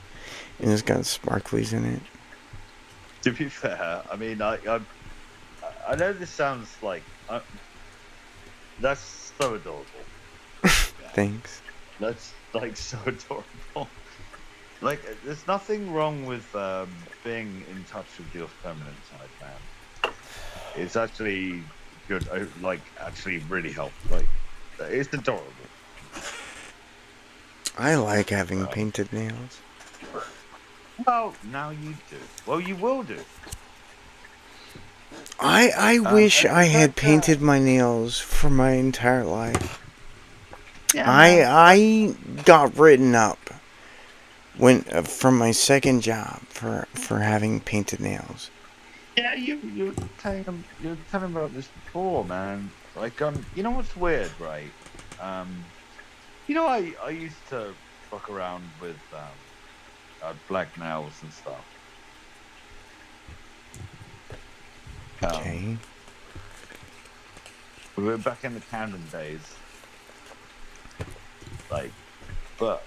and it's got sparklies in it. To be fair, I mean, I know this sounds like that's so adorable. Thanks. That's like so adorable. Like, there's nothing wrong with being in touch with your feminine side, man. It's actually good. Like, actually, really help. Like, it's adorable. I like having painted nails. Well, now you do. Well, you will do. I wish And I in had fact, painted my nails for my entire life. yeah, man. I got written up when from my second job for having painted nails. Yeah, you're telling about this before, man. Like, you know what's weird, right? You know, I used to fuck around with black nails and stuff. Okay. We were back in the Camden days, like, but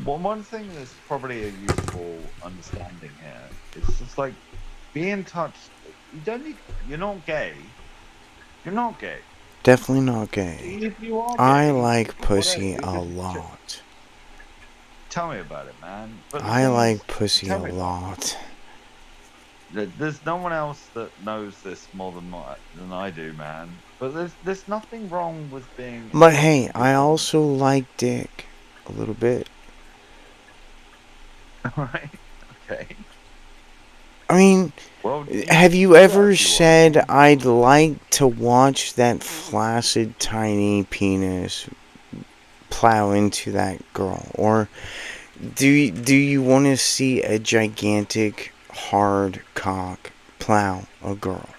one thing that's probably a useful understanding here is just like be in touch. You don't need. You're not gay. You're not gay. Definitely not gay. If you are I gay, like whatever. pussy a lot. Tell me about it, man. But the I thing like is, pussy tell a me about lot. it. There's no one else that knows this more than I do, man. But there's nothing wrong with being in But touch hey, with your I feminine. also like dick a little bit. All right. Okay. I mean, Well, have you you do that ever if you want, said man. I'd like to watch that flaccid tiny penis plow into that girl? Or do you want to see a gigantic hard cock plow a girl?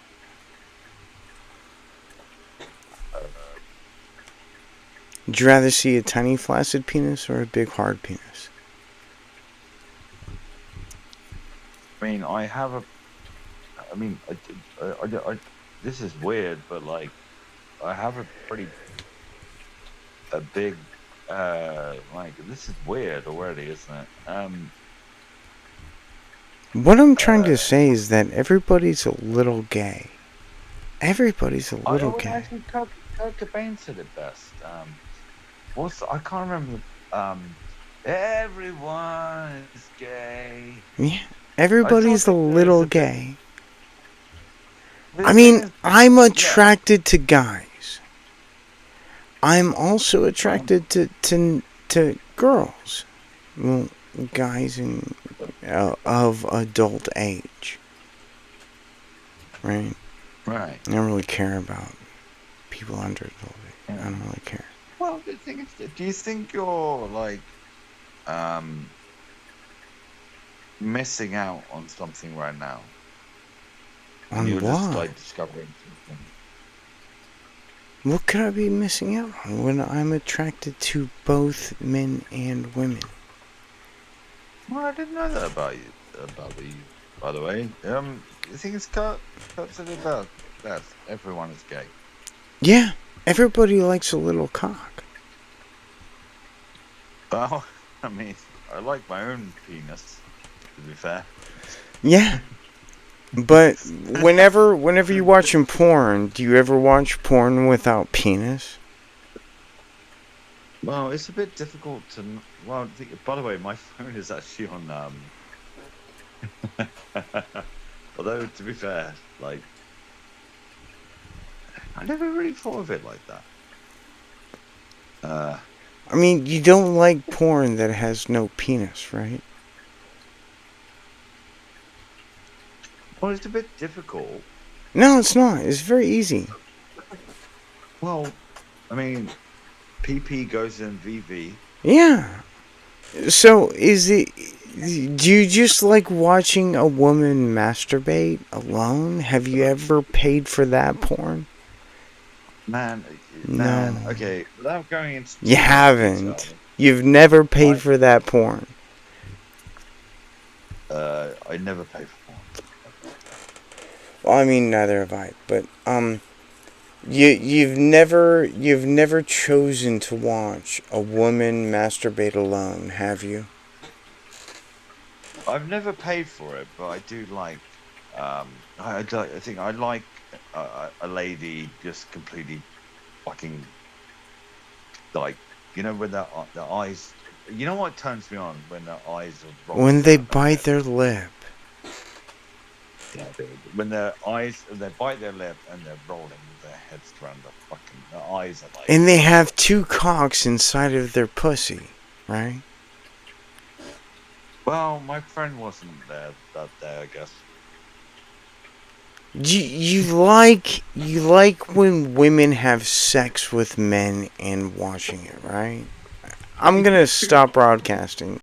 Would you rather see a tiny flaccid penis or a big hard penis? I mean, I have a. I mean, this is weird, but like, I have a big. Like, this is weird already, isn't it? What I'm trying to Uh, say is that everybody's a little gay. Everybody's a I little would gay. actually Kurt Cobain said it best. I can't remember. Everyone is gay. Yeah, I thought everybody's a that there's little a bit. gay. The I thing mean, is, I'm yeah. attracted to guys. I'm also Well, attracted to girls. Well, guys of adult age, right? right. I don't really care about people under adult age. I Yeah. don't really care. Well, the thing is, do you think you're like um missing out on something right now, and On you're just what? like discovering something? What could I be missing out on when I'm attracted to both men and women? Well, I didn't know that about you. About you, by the way. The thing is, Kurt said it best. Everyone is gay. Yeah, everybody likes a little cock. Well, I mean, I like my own penis. To be fair. Yeah, but whenever you're watching porn, do you ever watch porn without penis? Well, it's a bit difficult to. Well, by the way, my phone is actually on. Although, to be fair, like I never really thought of it like that. I mean, you don't like porn that has no penis, right? Well, it's a bit difficult. No, it's not. It's very easy. Well, I mean, PP goes in VV. Yeah. So, is it. Do you just like watching a woman masturbate alone? Have you ever paid for that porn? Man, No. okay, without going into You too much haven't. detail, You've never paid I for that porn. I never pay for porn. Well, I mean, neither have I. But you've never chosen to watch a woman masturbate alone, have you? I've never paid for it, but I do like. I think I like a lady just completely fucking like You know, when the eyes. You know what turns me on when their eyes are When rolling they around their bite head. their lip. Yeah, dude. When their eyes, they bite their lip and they're rolling their heads around their eyes are like. And they have two cocks inside of their pussy, right? Well, my friend wasn't there that day, I guess. You like when women have sex with men and watching it, right? I'm gonna stop broadcasting.